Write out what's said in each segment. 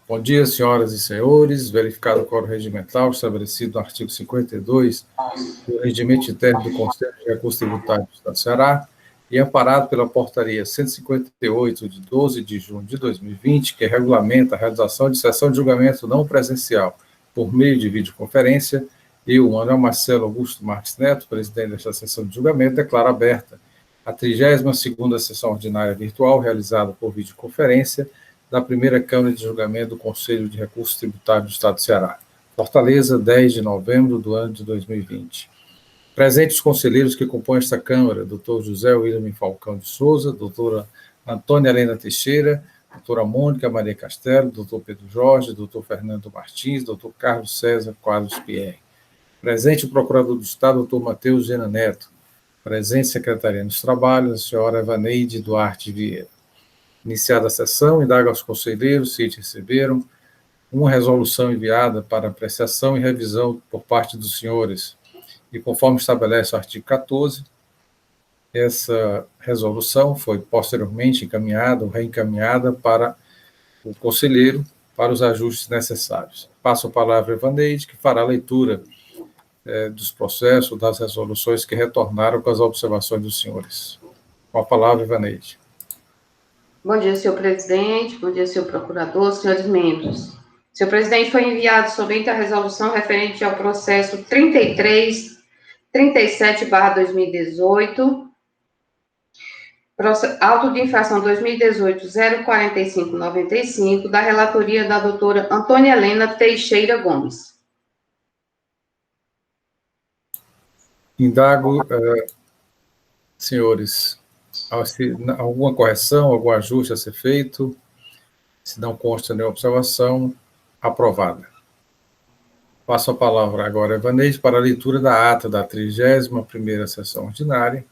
Bom dia, senhoras e senhores. Verificado o quórum regimental estabelecido no artigo 52 do Regimento Interno do Conselho de Recursos Tributários do Estado do Ceará e amparado pela Portaria 158, de 12 de junho de 2020, que regulamenta a realização de sessão de julgamento não presencial por meio de videoconferência, eu, Manuel Marcelo Augusto Marques Neto, presidente desta sessão de julgamento, declaro aberta a 32ª sessão ordinária virtual realizada por videoconferência da primeira Câmara de Julgamento do Conselho de Recursos Tributários do Estado do Ceará. Fortaleza, 10 de novembro do ano de 2020. Presentes os conselheiros que compõem esta Câmara: doutor José William Falcão de Souza, doutora Antônia Helena Teixeira, doutora Mônica Maria Castelo, doutor Pedro Jorge, doutor Fernando Martins, doutor Carlos César Quadros Pierre. Presente o Procurador do Estado, doutor Matheus Gena Neto. Presente Secretaria dos Trabalhos, a senhora Evaneide Duarte Vieira. Iniciada a sessão, indago aos conselheiros se receberam uma resolução enviada para apreciação e revisão por parte dos senhores. E conforme estabelece o artigo 14, essa resolução foi posteriormente encaminhada ou reencaminhada para o conselheiro para os ajustes necessários. Passo a palavra a Evaneide, que fará a leitura dos processos, das resoluções que retornaram com as observações dos senhores. Com a palavra, Evaneide. Bom dia, senhor presidente, bom dia, senhor procurador, senhores membros. Senhor presidente, foi enviado somente a resolução referente ao processo 3337/2018, auto de infração 2018-04595, da relatoria da doutora Antônia Helena Teixeira Gomes. Indago, senhores, alguma correção, algum ajuste a ser feito? Se não consta nenhuma observação, aprovada. Passo a palavra agora a Evaneide para a leitura da ata da 31ª sessão ordinária,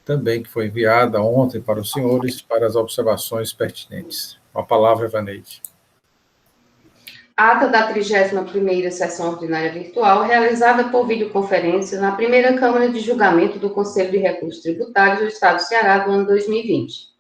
também que foi enviada ontem para os senhores para as observações pertinentes. Com a palavra, Evaneide. Ata da 31ª sessão ordinária virtual, realizada por videoconferência na primeira Câmara de Julgamento do Conselho de Recursos Tributários do Estado do Ceará do ano 2020.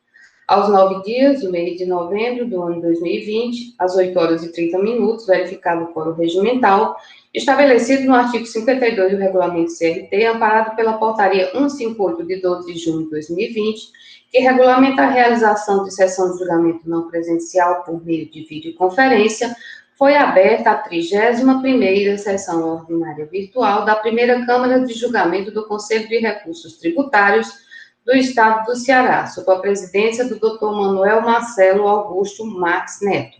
Aos 9 dias do mês de novembro do ano 2020, às 8h30, verificado o quórum regimental, estabelecido no artigo 52 do Regulamento CRT, amparado pela Portaria 158, de 12 de junho de 2020, que regulamenta a realização de sessão de julgamento não presencial por meio de videoconferência, foi aberta a 31ª sessão ordinária virtual da primeira Câmara de Julgamento do Conselho de Recursos Tributários do Estado do Ceará, sob a presidência do Dr. Manuel Marcelo Augusto Marques Neto.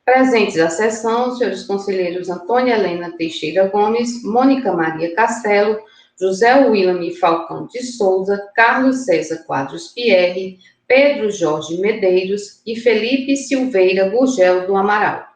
Presentes à sessão, os senhores conselheiros Antônia Helena Teixeira Gomes, Mônica Maria Castelo, José William Falcão de Souza, Carlos César Quadros Pierre, Pedro Jorge Medeiros e Felipe Silveira Gurgel do Amaral.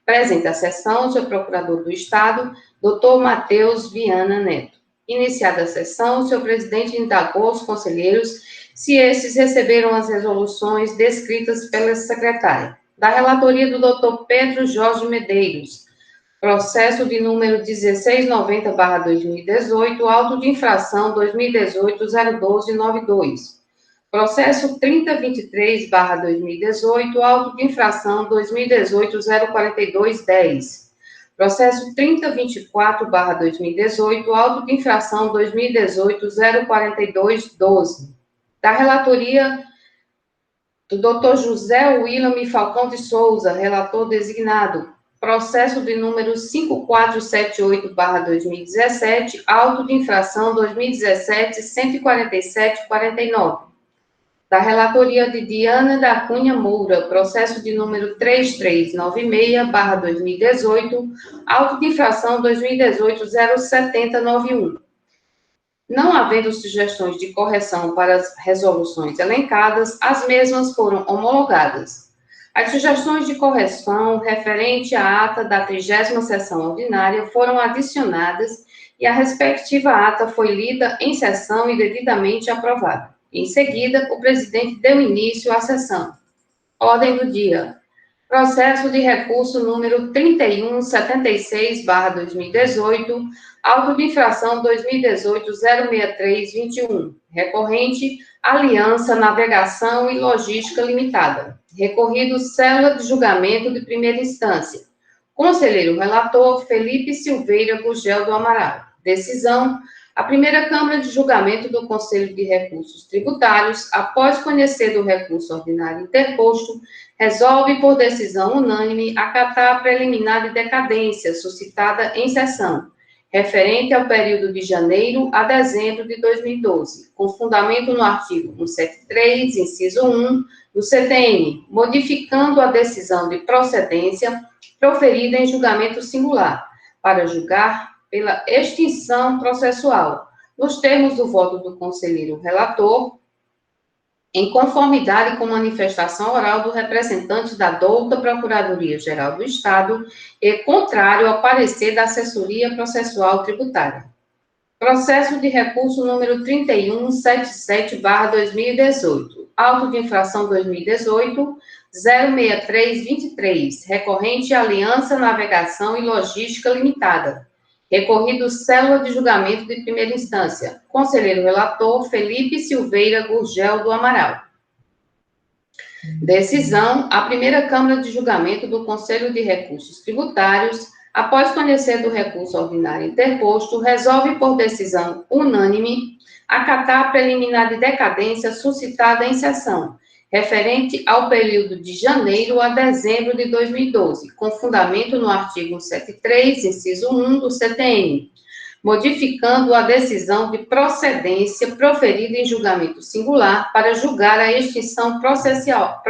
Presente à sessão, o senhor Procurador do Estado, doutor Matheus Viana Neto. Iniciada a sessão, o senhor presidente indagou aos conselheiros se esses receberam as resoluções descritas pela secretária. Da relatoria do doutor Pedro Jorge Medeiros, processo de número 1690/2018, auto de infração 2018-01292. Processo 3023/2018, auto de infração 2018-04210. Processo 3024/2018, auto de infração 2018-04212. Da relatoria do Dr. José William Falcão de Souza, relator designado, processo de número 5478/2017, auto de infração 2017-14749. Da relatoria de Diana da Cunha Moura, processo de número 3396/2018, auto de infração 2018-07091. Não havendo sugestões de correção para as resoluções elencadas, as mesmas foram homologadas. As sugestões de correção referente à ata da 30ª sessão ordinária foram adicionadas e a respectiva ata foi lida em sessão e devidamente aprovada. Em seguida, o presidente deu início à sessão. Ordem do dia. Processo de recurso número 3176/2018, auto de infração 2018-06321, recorrente Aliança Navegação e Logística Limitada. Recorrido célula de julgamento de primeira instância. Conselheiro relator, Felipe Silveira Gurgel do Amaral. Decisão: a primeira Câmara de Julgamento do Conselho de Recursos Tributários, após conhecer do recurso ordinário interposto, resolve por decisão unânime acatar a preliminar de decadência suscitada em sessão, referente ao período de janeiro a dezembro de 2012, com fundamento no artigo 173, inciso 1, do CTN, modificando a decisão de procedência proferida em julgamento singular, para julgar pela extinção processual, nos termos do voto do conselheiro relator, em conformidade com manifestação oral do representante da douta Procuradoria-Geral do Estado e contrário ao parecer da Assessoria Processual Tributária. Processo de recurso número 3177/2018, auto de infração 2018, 06323, recorrente Aliança Navegação e Logística Limitada. Recorrido célula de julgamento de primeira instância. Conselheiro relator, Felipe Silveira Gurgel do Amaral. Decisão: a primeira Câmara de Julgamento do Conselho de Recursos Tributários, após conhecer do recurso ordinário interposto, resolve por decisão unânime acatar a preliminar de decadência suscitada em sessão, referente ao período de janeiro a dezembro de 2012, com fundamento no artigo 173, inciso 1 do CTN, modificando a decisão de procedência proferida em julgamento singular para julgar a extinção processual,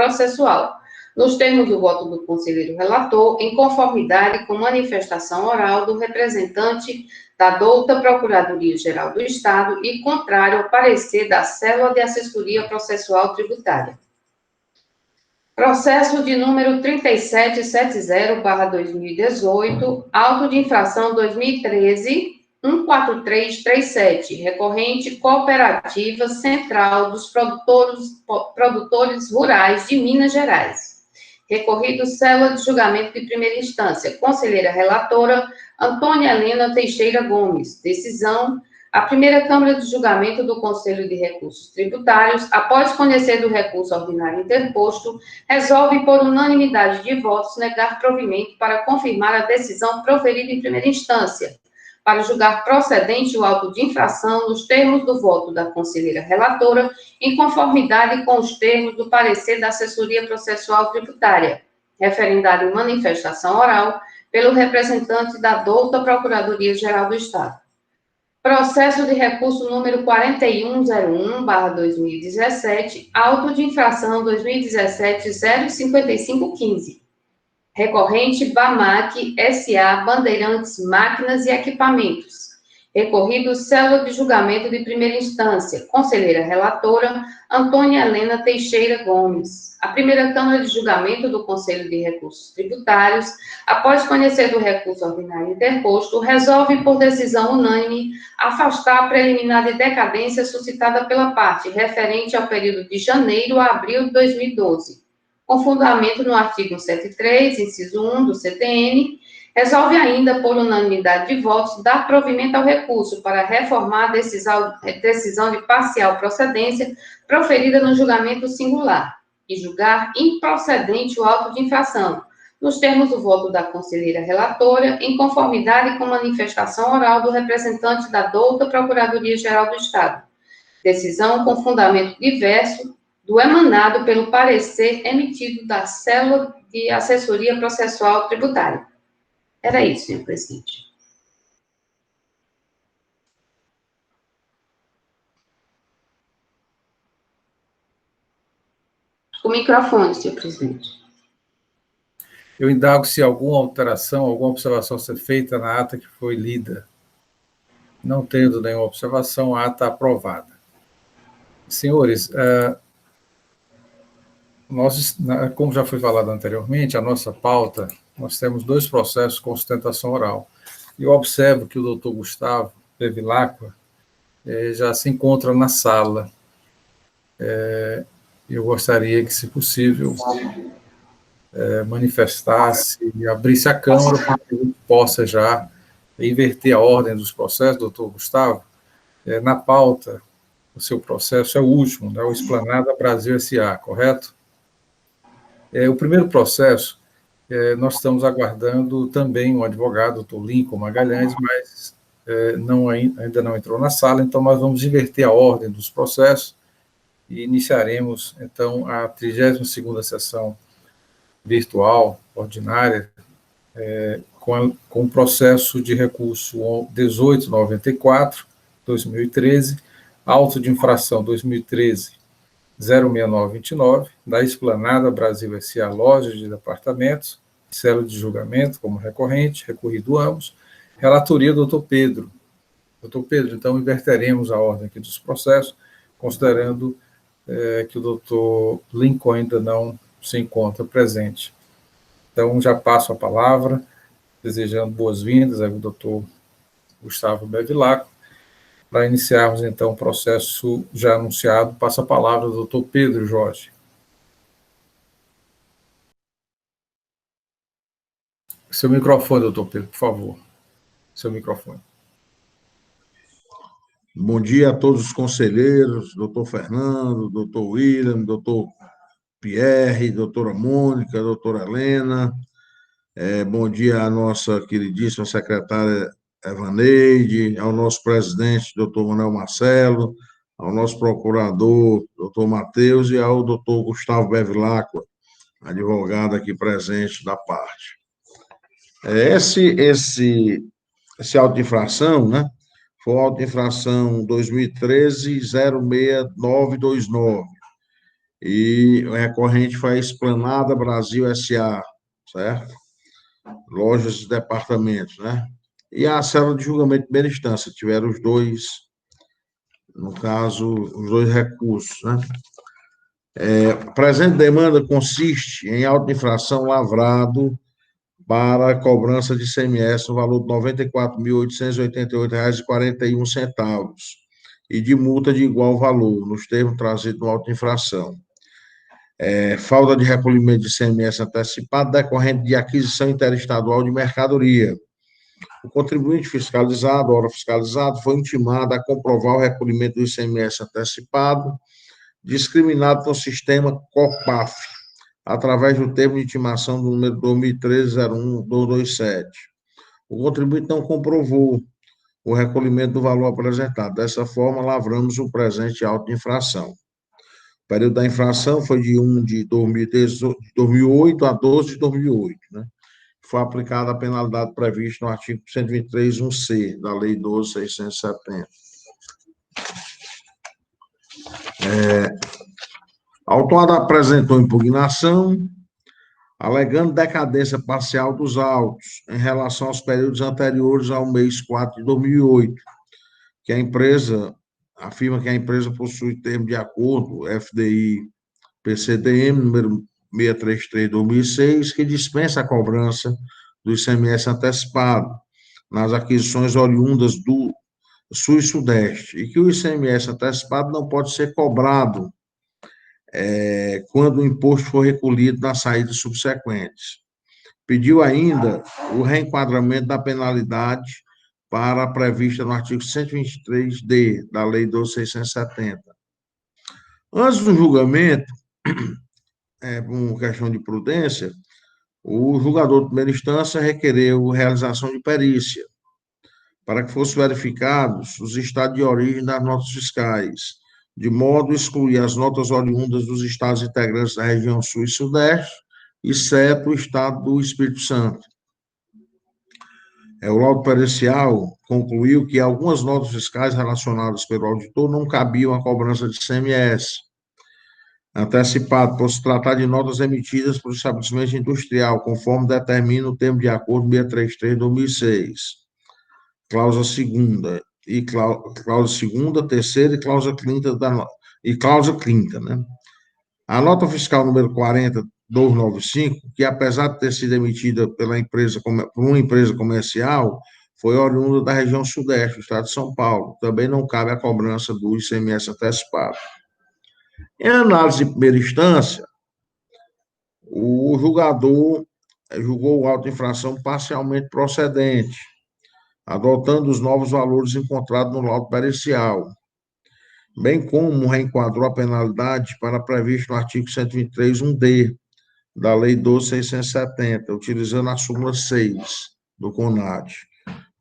nos termos do voto do conselheiro relator, em conformidade com manifestação oral do representante da douta Procuradoria-Geral do Estado e contrário ao parecer da Célula de Assessoria Processual Tributária. Processo de número 3770/2018, auto de infração 2013-14337, recorrente Cooperativa Central dos Produtores Rurais de Minas Gerais. Recorrido célula de julgamento de primeira instância. Conselheira relatora, Antônia Helena Teixeira Gomes. Decisão: a primeira Câmara de Julgamento do Conselho de Recursos Tributários, após conhecer do recurso ordinário interposto, resolve por unanimidade de votos negar provimento para confirmar a decisão proferida em primeira instância, para julgar procedente o auto de infração nos termos do voto da conselheira relatora, em conformidade com os termos do parecer da Assessoria Processual Tributária, referendado em manifestação oral pelo representante da douta Procuradoria-Geral do Estado. Processo de recurso número 4101/2017, auto de infração 2017-05515. Recorrente BAMAC S.A. Bandeirantes Máquinas e Equipamentos. Recorrido célula de julgamento de primeira instância. Conselheira relatora, Antônia Helena Teixeira Gomes. A primeira Câmara de Julgamento do Conselho de Recursos Tributários, após conhecer do recurso ordinário interposto, resolve por decisão unânime afastar a preliminar de decadência suscitada pela parte referente ao período de janeiro a abril de 2012. Com fundamento no artigo 173, inciso 1 do CTN, resolve ainda, por unanimidade de votos, dar provimento ao recurso para reformar a decisão de parcial procedência proferida no julgamento singular e julgar improcedente o auto de infração, nos termos do voto da conselheira relatora, em conformidade com manifestação oral do representante da douta Procuradoria-Geral do Estado. Decisão com fundamento diverso do emanado pelo parecer emitido da Célula de Assessoria Processual Tributária. Era isso, senhor presidente. O microfone, senhor presidente. Eu indago se alguma alteração, alguma observação ser feita na ata que foi lida. Não tendo nenhuma observação, a ata aprovada. Senhores, nós, como já foi falado anteriormente, a nossa pauta, nós temos 2 processos com sustentação oral. E eu observo que o doutor Gustavo Bevilacqua já se encontra na sala. Eu gostaria que, se possível, manifestasse e abrisse a Câmara para que a gente possa já inverter a ordem dos processos, doutor Gustavo. Na pauta, o seu processo é o último, né, o Esplanada Brasil S.A., correto? O primeiro processo, nós estamos aguardando também um advogado, o doutor Lincoln Magalhães, mas ainda não entrou na sala, então nós vamos inverter a ordem dos processos e iniciaremos, então, a 32ª sessão virtual ordinária com o processo de recurso 1894/2013, auto de infração 2013-06929, da Esplanada Brasil S.A. Loja de Departamentos, célula de julgamento como recorrente, recorrido ambos, relatoria do doutor Pedro. Doutor Pedro, então, inverteremos a ordem aqui dos processos, considerando que o doutor Lincoln ainda não se encontra presente. Então, já passo a palavra, desejando boas-vindas ao doutor Gustavo Bevilacqua, para iniciarmos, então, o processo já anunciado. Passo a palavra ao doutor Pedro Jorge. Seu microfone, doutor Pedro, por favor. Seu microfone. Bom dia a todos os conselheiros, doutor Fernando, doutor William, doutor Pierre, doutora Mônica, doutora Helena. Bom dia à nossa queridíssima secretária Evaneide, ao nosso presidente, doutor Manuel Marcelo, ao nosso procurador, doutor Matheus, e ao doutor Gustavo Bevilacqua, advogado aqui presente da parte. Esse auto de infração, né? Foi o auto de infração 2013-06929. E o recorrente foi a Esplanada Brasil S.A., certo? Lojas de departamentos, né? E a célula de julgamento de primeira instância, tiveram os dois, no caso, os dois recursos, né? A presente demanda consiste em auto de infração lavrado para cobrança de ICMS no valor de R$ 94.888,41 e de multa de igual valor, nos termos trazidos no auto de infração. Falta de recolhimento de ICMS antecipado decorrente de aquisição interestadual de mercadoria. O contribuinte fiscalizado, ora fiscalizado, foi intimado a comprovar o recolhimento do ICMS antecipado, discriminado no sistema COPAF, através do termo de intimação do número 2013-01227. O contribuinte não comprovou o recolhimento do valor apresentado. Dessa forma, lavramos o presente auto de infração. O período da infração foi de 1 de 2008 a 12 de 2008, né? Foi aplicada a penalidade prevista no artigo 123.1c da Lei 12.670. A autuada apresentou impugnação, alegando decadência parcial dos autos em relação aos períodos anteriores ao mês 4 de 2008, que a empresa afirma que a empresa possui termo de acordo, FDI PCDM, número 633/2006, que dispensa a cobrança do ICMS antecipado nas aquisições oriundas do Sul e Sudeste, e que o ICMS antecipado não pode ser cobrado quando o imposto for recolhido nas saídas subsequentes. Pediu ainda o reenquadramento da penalidade para a prevista no artigo 123-D da Lei 12.670. Antes do julgamento, por questão de prudência, o julgador de primeira instância requereu realização de perícia para que fossem verificados os estados de origem das notas fiscais, de modo a excluir as notas oriundas dos estados integrantes da região Sul e Sudeste, exceto o estado do Espírito Santo. O laudo pericial concluiu que algumas notas fiscais relacionadas pelo auditor não cabiam à cobrança de ICMS antecipado, por se tratar de notas emitidas por estabelecimento industrial, conforme determina o termo de acordo 633/2006, cláusula segunda, e cláusula segunda, terceira e cláusula quinta, né? A nota fiscal número 40.295, que apesar de ter sido emitida por uma empresa comercial, foi oriunda da região Sudeste, do estado de São Paulo. Também não cabe a cobrança do ICMS antecipado. Em análise de primeira instância, o julgador julgou o auto de infração parcialmente procedente, adotando os novos valores encontrados no laudo pericial, bem como reenquadrou a penalidade para previsto no artigo 123.1d da Lei 12.670, utilizando a súmula 6 do CONAD.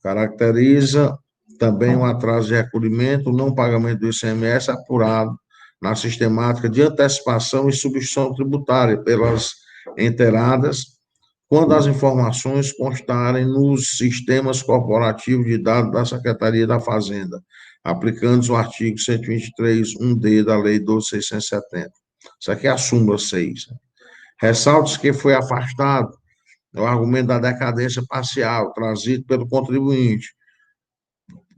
Caracteriza também um atraso de recolhimento, o não pagamento do ICMS apurado na sistemática de antecipação e substituição tributária pelas enteradas, quando as informações constarem nos sistemas corporativos de dados da Secretaria da Fazenda, aplicando o artigo 123.1d da Lei 12.670. Isso aqui é a súmula 6. Ressalta-se que foi afastado o argumento da decadência parcial, trazido pelo contribuinte,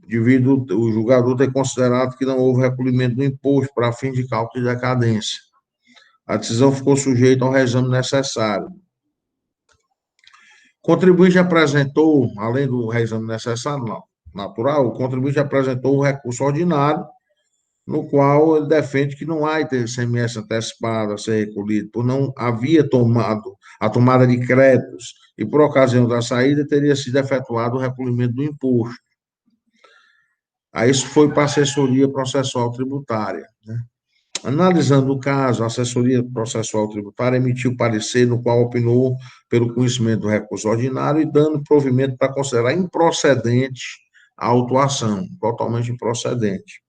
devido o julgador ter considerado que não houve recolhimento do imposto para fim de cálculo de decadência. A decisão ficou sujeita ao reexame necessário. O contribuinte apresentou, além do reexame necessário, natural, o contribuinte apresentou o recurso ordinário, no qual ele defende que não há ICMS antecipado a ser recolhido, por não havia a tomada de créditos, e por ocasião da saída teria sido efetuado o recolhimento do imposto. Aí isso foi para a assessoria processual tributária, né? Analisando o caso, a assessoria processual tributária emitiu parecer no qual opinou pelo conhecimento do recurso ordinário e dando provimento para considerar improcedente a autuação, totalmente improcedente.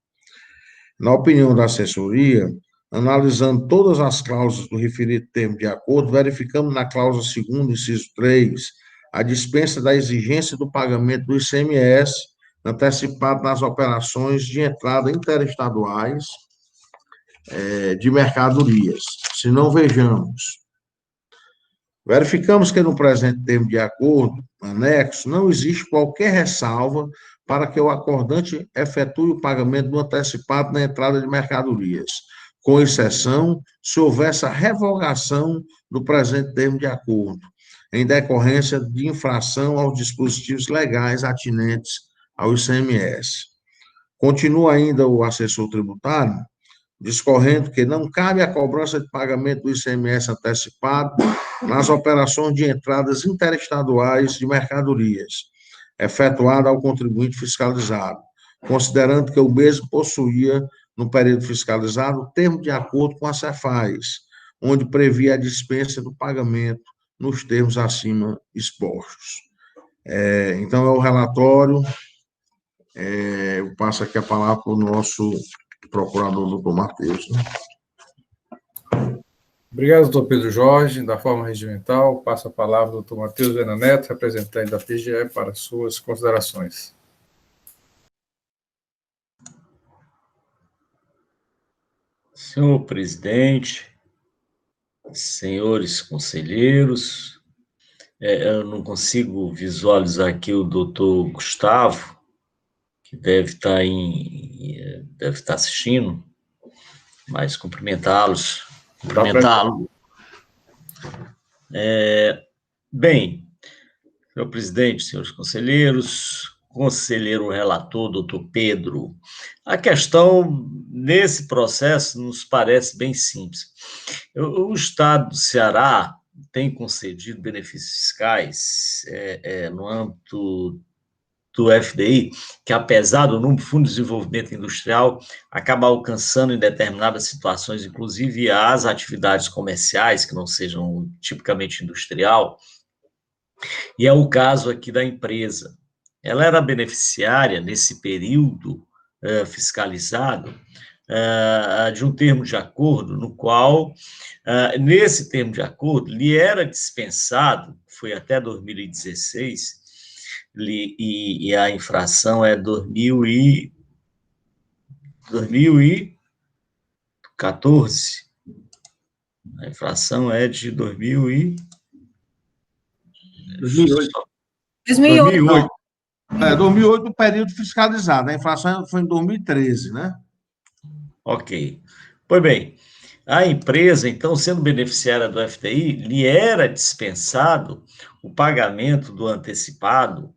Na opinião da assessoria, analisando todas as cláusulas do referido termo de acordo, verificamos na cláusula 2ª, inciso 3, a dispensa da exigência do pagamento do ICMS antecipado nas operações de entrada interestaduais de mercadorias. Se não, vejamos. Verificamos que no presente termo de acordo, anexo, não existe qualquer ressalva para que o acordante efetue o pagamento do antecipado na entrada de mercadorias, com exceção se houvesse a revogação do presente termo de acordo, em decorrência de infração aos dispositivos legais atinentes ao ICMS. Continua ainda o assessor tributário, discorrendo que não cabe a cobrança de pagamento do ICMS antecipado nas operações de entradas interestaduais de mercadorias, efetuada ao contribuinte fiscalizado, considerando que o mesmo possuía, no período fiscalizado, termo de acordo com a Cefaz, onde previa a dispensa do pagamento nos termos acima expostos. Então, é o relatório. Eu passo aqui a palavra para o nosso procurador, doutor Matheus. Obrigado, doutor Pedro Jorge. Da forma regimental, passo a palavra ao doutor Matheus Viana Neto, representante da PGE, para suas considerações. Senhor presidente, senhores conselheiros, eu não consigo visualizar aqui o doutor Gustavo, que deve estar assistindo, mas cumprimentá-lo. Bem, senhor presidente, senhores conselheiros, conselheiro relator, doutor Pedro, a questão nesse processo nos parece bem simples. O Estado do Ceará tem concedido benefícios fiscais no âmbito do FDI, que apesar do número Fundo de Desenvolvimento Industrial, acaba alcançando em determinadas situações, inclusive as atividades comerciais, que não sejam tipicamente industrial, e é o caso aqui da empresa. Ela era beneficiária, nesse período fiscalizado, de um termo de acordo, no qual, nesse termo de acordo, lhe era dispensado, foi até 2016, e a infração é 2014. A infração é de 2008. 2008, o período fiscalizado. A infração foi em 2013, né? Ok. Pois bem, a empresa, então, sendo beneficiária do FDI, lhe era dispensado o pagamento do antecipado,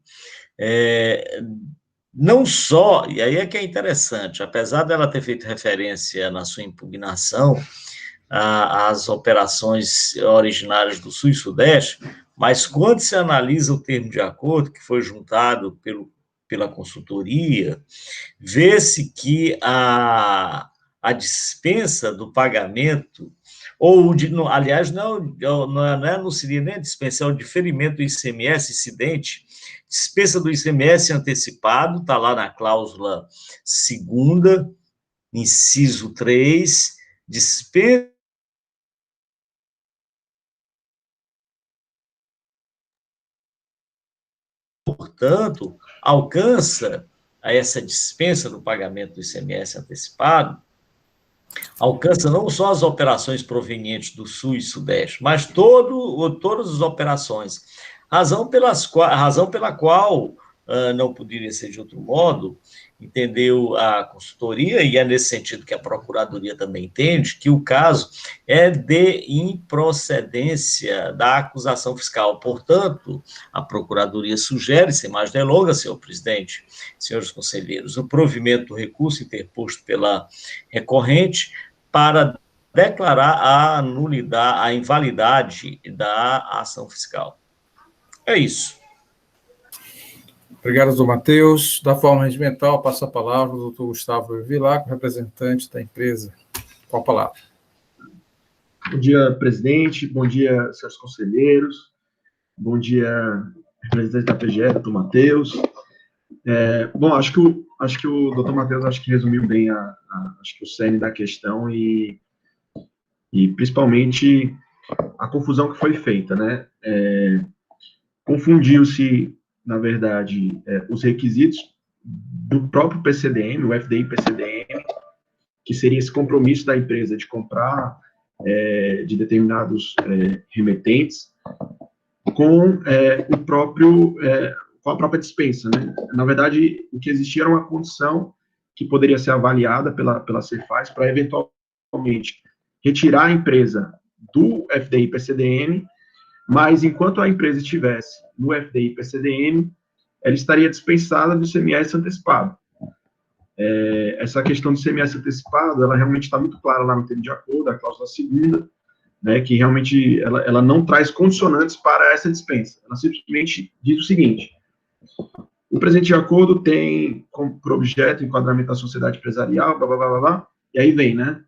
não só, e aí é que é interessante, apesar dela ter feito referência na sua impugnação às operações originárias do Sul e Sudeste, mas quando se analisa o termo de acordo que foi juntado pela consultoria, vê-se que a dispensa do pagamento aliás, não seria nem a dispensa, é o diferimento do ICMS incidente, dispensa do ICMS antecipado, está lá na cláusula 2ª, inciso 3, dispensa. Portanto, alcança a essa dispensa do pagamento do ICMS antecipado, alcança não só as operações provenientes do Sul e Sudeste, mas todas as operações. Razão pela qual não poderia ser de outro modo, entendeu a consultoria, e é nesse sentido que a Procuradoria também entende, que o caso é de improcedência da acusação fiscal. Portanto, a Procuradoria sugere, sem mais delongas, senhor presidente, senhores conselheiros, o provimento do recurso interposto pela recorrente para declarar a nulidade, a invalidade da ação fiscal. É isso. Obrigado, doutor Matheus. Da forma regimental, passo a palavra ao doutor Gustavo Vilac, representante da empresa. Com a palavra. Bom dia, presidente. Bom dia, senhores conselheiros. Bom dia, representante da PGE, doutor Matheus. Bom, acho que o doutor Matheus resumiu bem acho que o cerne da questão e principalmente a confusão que foi feita, né? Confundiu-se, na verdade, os requisitos do próprio PCDM, o FDI-PCDM, que seria esse compromisso da empresa de comprar de determinados remetentes, com com a própria dispensa, né? Na verdade, o que existia era uma condição que poderia ser avaliada pela Cefaz para, eventualmente, retirar a empresa do FDI-PCDM, mas enquanto a empresa estivesse no FDI-PCDM, ela estaria dispensada do ICMS antecipado. Essa questão do ICMS antecipado, ela realmente está muito clara lá no termo de acordo, a cláusula 2ª, né, que realmente ela não traz condicionantes para essa dispensa. Ela simplesmente diz o seguinte: o presente de acordo tem por objeto enquadramento da sociedade empresarial, blá, blá, blá, blá, blá, e aí vem, né?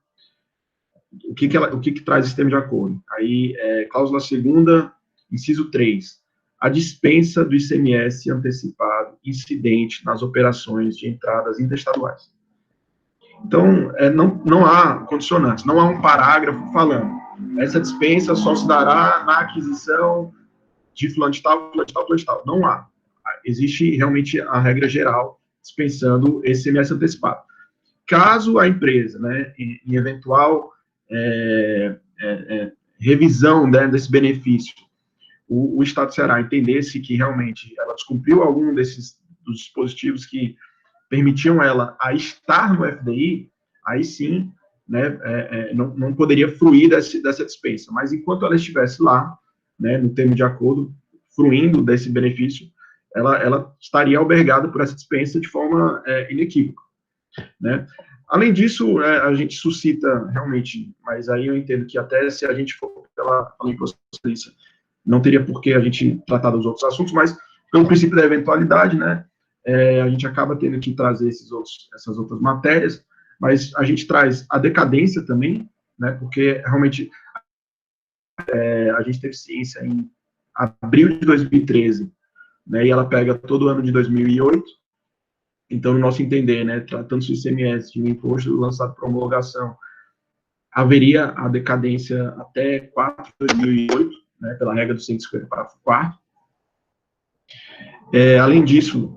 O que traz esse termo de acordo? Aí, cláusula 2ª, inciso 3, a dispensa do ICMS antecipado incidente nas operações de entradas interestaduais. Então, não há condicionantes, não há um parágrafo falando, essa dispensa só se dará na aquisição de fulano de tal, fulano de tal, fulano de tal. Não há. Existe realmente a regra geral dispensando esse ICMS antecipado. Caso a empresa, né, em eventual revisão, né, desse benefício, o Estado do Ceará entendesse que realmente ela descumpriu algum dos dispositivos que permitiam ela a estar no FDI, aí sim, né, não poderia fruir dessa dispensa. Mas enquanto ela estivesse lá, né, no termo de acordo, fruindo desse benefício, ela estaria albergada por essa dispensa de forma inequívoca, né? Além disso, a gente suscita realmente, mas aí eu entendo que até se a gente for pela improcedência, não teria por que a gente tratar dos outros assuntos, mas pelo princípio da eventualidade, né, a gente acaba tendo que trazer essas outras matérias, mas a gente traz a decadência também, né, porque realmente a gente teve ciência em abril de 2013, né, e ela pega todo o ano de 2008, então, no nosso entender, né, tratando-se do ICMS, de um imposto lançado por homologação, haveria a decadência até 4 de 2008, né, pela regra do 150, parágrafo 4º. Além disso,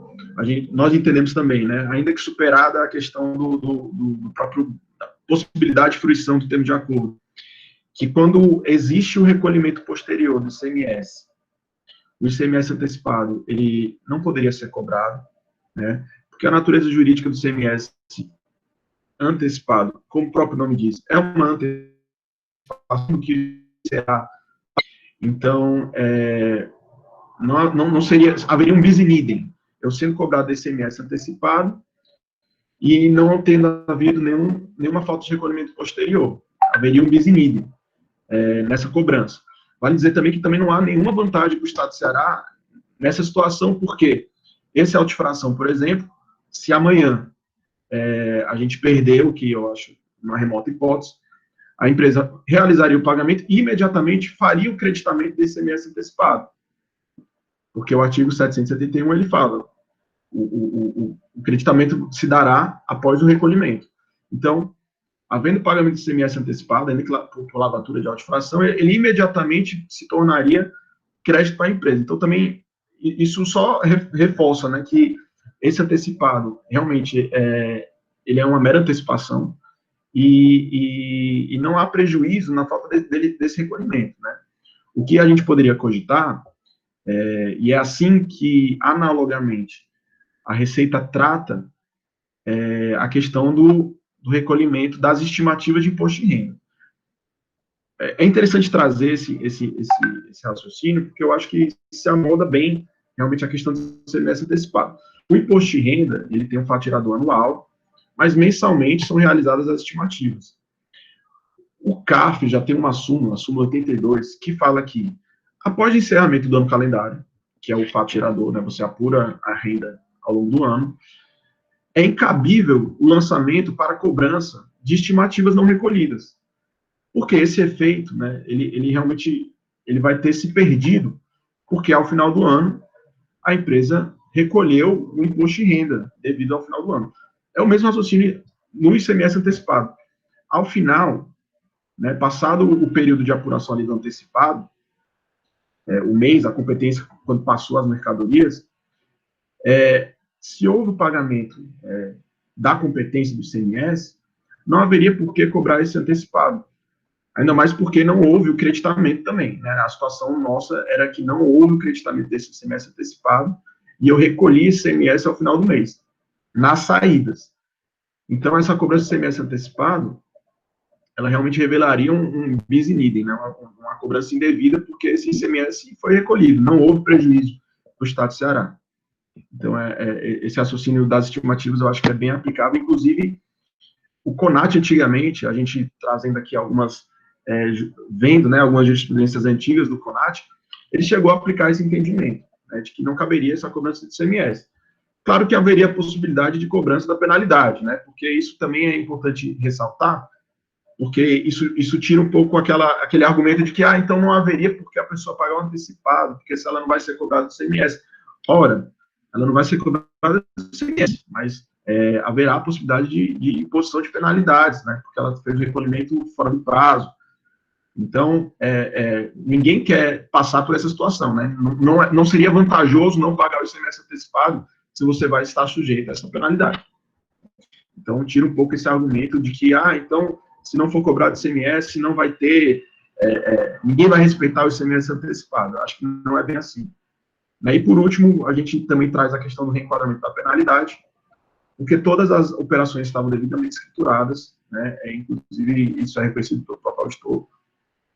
nós entendemos também, né, ainda que superada a questão do próprio da possibilidade de fruição do termo de acordo, que quando existe o recolhimento posterior do ICMS, o ICMS antecipado, ele não poderia ser cobrado, né, porque a natureza jurídica do ICMS antecipado, como o próprio nome diz, é uma antecipação que será. Então, não seria, haveria um bis in idem, eu sendo cobrado do ICMS antecipado e não tendo havido nenhuma falta de recolhimento posterior. Haveria um bis in idem nessa cobrança. Vale dizer também que também não há nenhuma vantagem para o Estado do Ceará nessa situação, porque esse auto-infração, por exemplo, se amanhã a gente perder, o que eu acho uma remota hipótese, a empresa realizaria o pagamento e imediatamente faria o creditamento desse ICMS antecipado. Porque o artigo 771, ele fala, o creditamento se dará após o recolhimento. Então, havendo pagamento de ICMS antecipado, ainda que por lavatura de auto-infração, ele imediatamente se tornaria crédito para a empresa. Então, também, isso só reforça, né, que esse antecipado, realmente, ele é uma mera antecipação e não há prejuízo na falta desse recolhimento, né. O que a gente poderia cogitar, e é assim que, analogamente, a Receita trata a questão do recolhimento das estimativas de imposto de renda. É interessante trazer esse raciocínio, porque eu acho que se amolda bem, realmente, a questão do ICMS antecipado. O imposto de renda, ele tem um fatirador anual, mas mensalmente são realizadas as estimativas. O CARF já tem uma súmula 82, que fala que, após o encerramento do ano calendário, que é o fatirador, né, você apura a renda ao longo do ano, é incabível o lançamento para cobrança de estimativas não recolhidas. Porque esse efeito, né, ele realmente ele vai ter se perdido, porque ao final do ano, a empresa recolheu o imposto de renda devido ao final do ano. É o mesmo raciocínio no ICMS antecipado. Ao final, né, passado o período de apuração ali do antecipado, o mês, a competência, quando passou as mercadorias, se houve o pagamento da competência do ICMS, não haveria por que cobrar esse antecipado. Ainda mais porque não houve o creditamento também, né? A situação nossa era que não houve o creditamento desse ICMS antecipado e eu recolhi esse ICMS ao final do mês, nas saídas. Então, essa cobrança de ICMS antecipado, ela realmente revelaria um bis in idem, né? Uma cobrança indevida, porque esse ICMS foi recolhido, não houve prejuízo para o Estado do Ceará. Então, esse raciocínio das estimativas eu acho que é bem aplicável. Inclusive, o CONAT, antigamente, a gente trazendo aqui algumas, vendo, né, algumas jurisprudências antigas do CONAT, ele chegou a aplicar esse entendimento, né, de que não caberia essa cobrança de ICMS. Claro que haveria a possibilidade de cobrança da penalidade, né, porque isso também é importante ressaltar, porque isso tira um pouco aquele argumento de que, então não haveria porque a pessoa pagar um antecipado, porque se ela não vai ser cobrada do ICMS. Ora, ela não vai ser cobrada do ICMS, mas haverá a possibilidade de imposição de penalidades, né, porque ela fez o recolhimento fora do prazo. Então, ninguém quer passar por essa situação, né, não seria vantajoso não pagar o ICMS antecipado se você vai estar sujeito a essa penalidade. Então, tira um pouco esse argumento de que, então, se não for cobrado ICMS, não vai ter, ninguém vai respeitar o ICMS antecipado. Eu acho que não é bem assim. E, por último, a gente também traz a questão do reenquadramento da penalidade, porque todas as operações estavam devidamente escrituradas, né, inclusive isso é reconhecido pelo próprio auditor,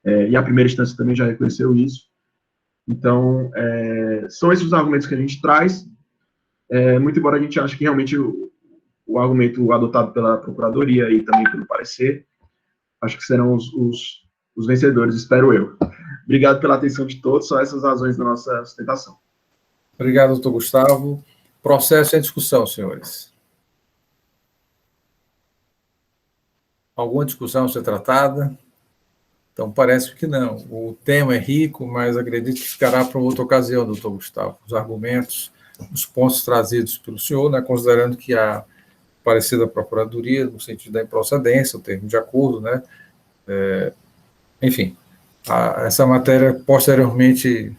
e a primeira instância também já reconheceu isso. Então, são esses os argumentos que a gente traz, muito embora a gente ache que realmente o argumento adotado pela Procuradoria e também pelo parecer, acho que serão os vencedores, espero eu. Obrigado pela atenção de todos, são essas razões da nossa sustentação. Obrigado, doutor Gustavo. Processo em discussão, senhores. Alguma discussão a ser tratada? Então, parece que não. O tema é rico, mas acredito que ficará para outra ocasião, doutor Gustavo. Os argumentos, os pontos trazidos pelo senhor, né, considerando que a parecer da Procuradoria, no sentido da improcedência, o termo de acordo, né, enfim, essa matéria posteriormente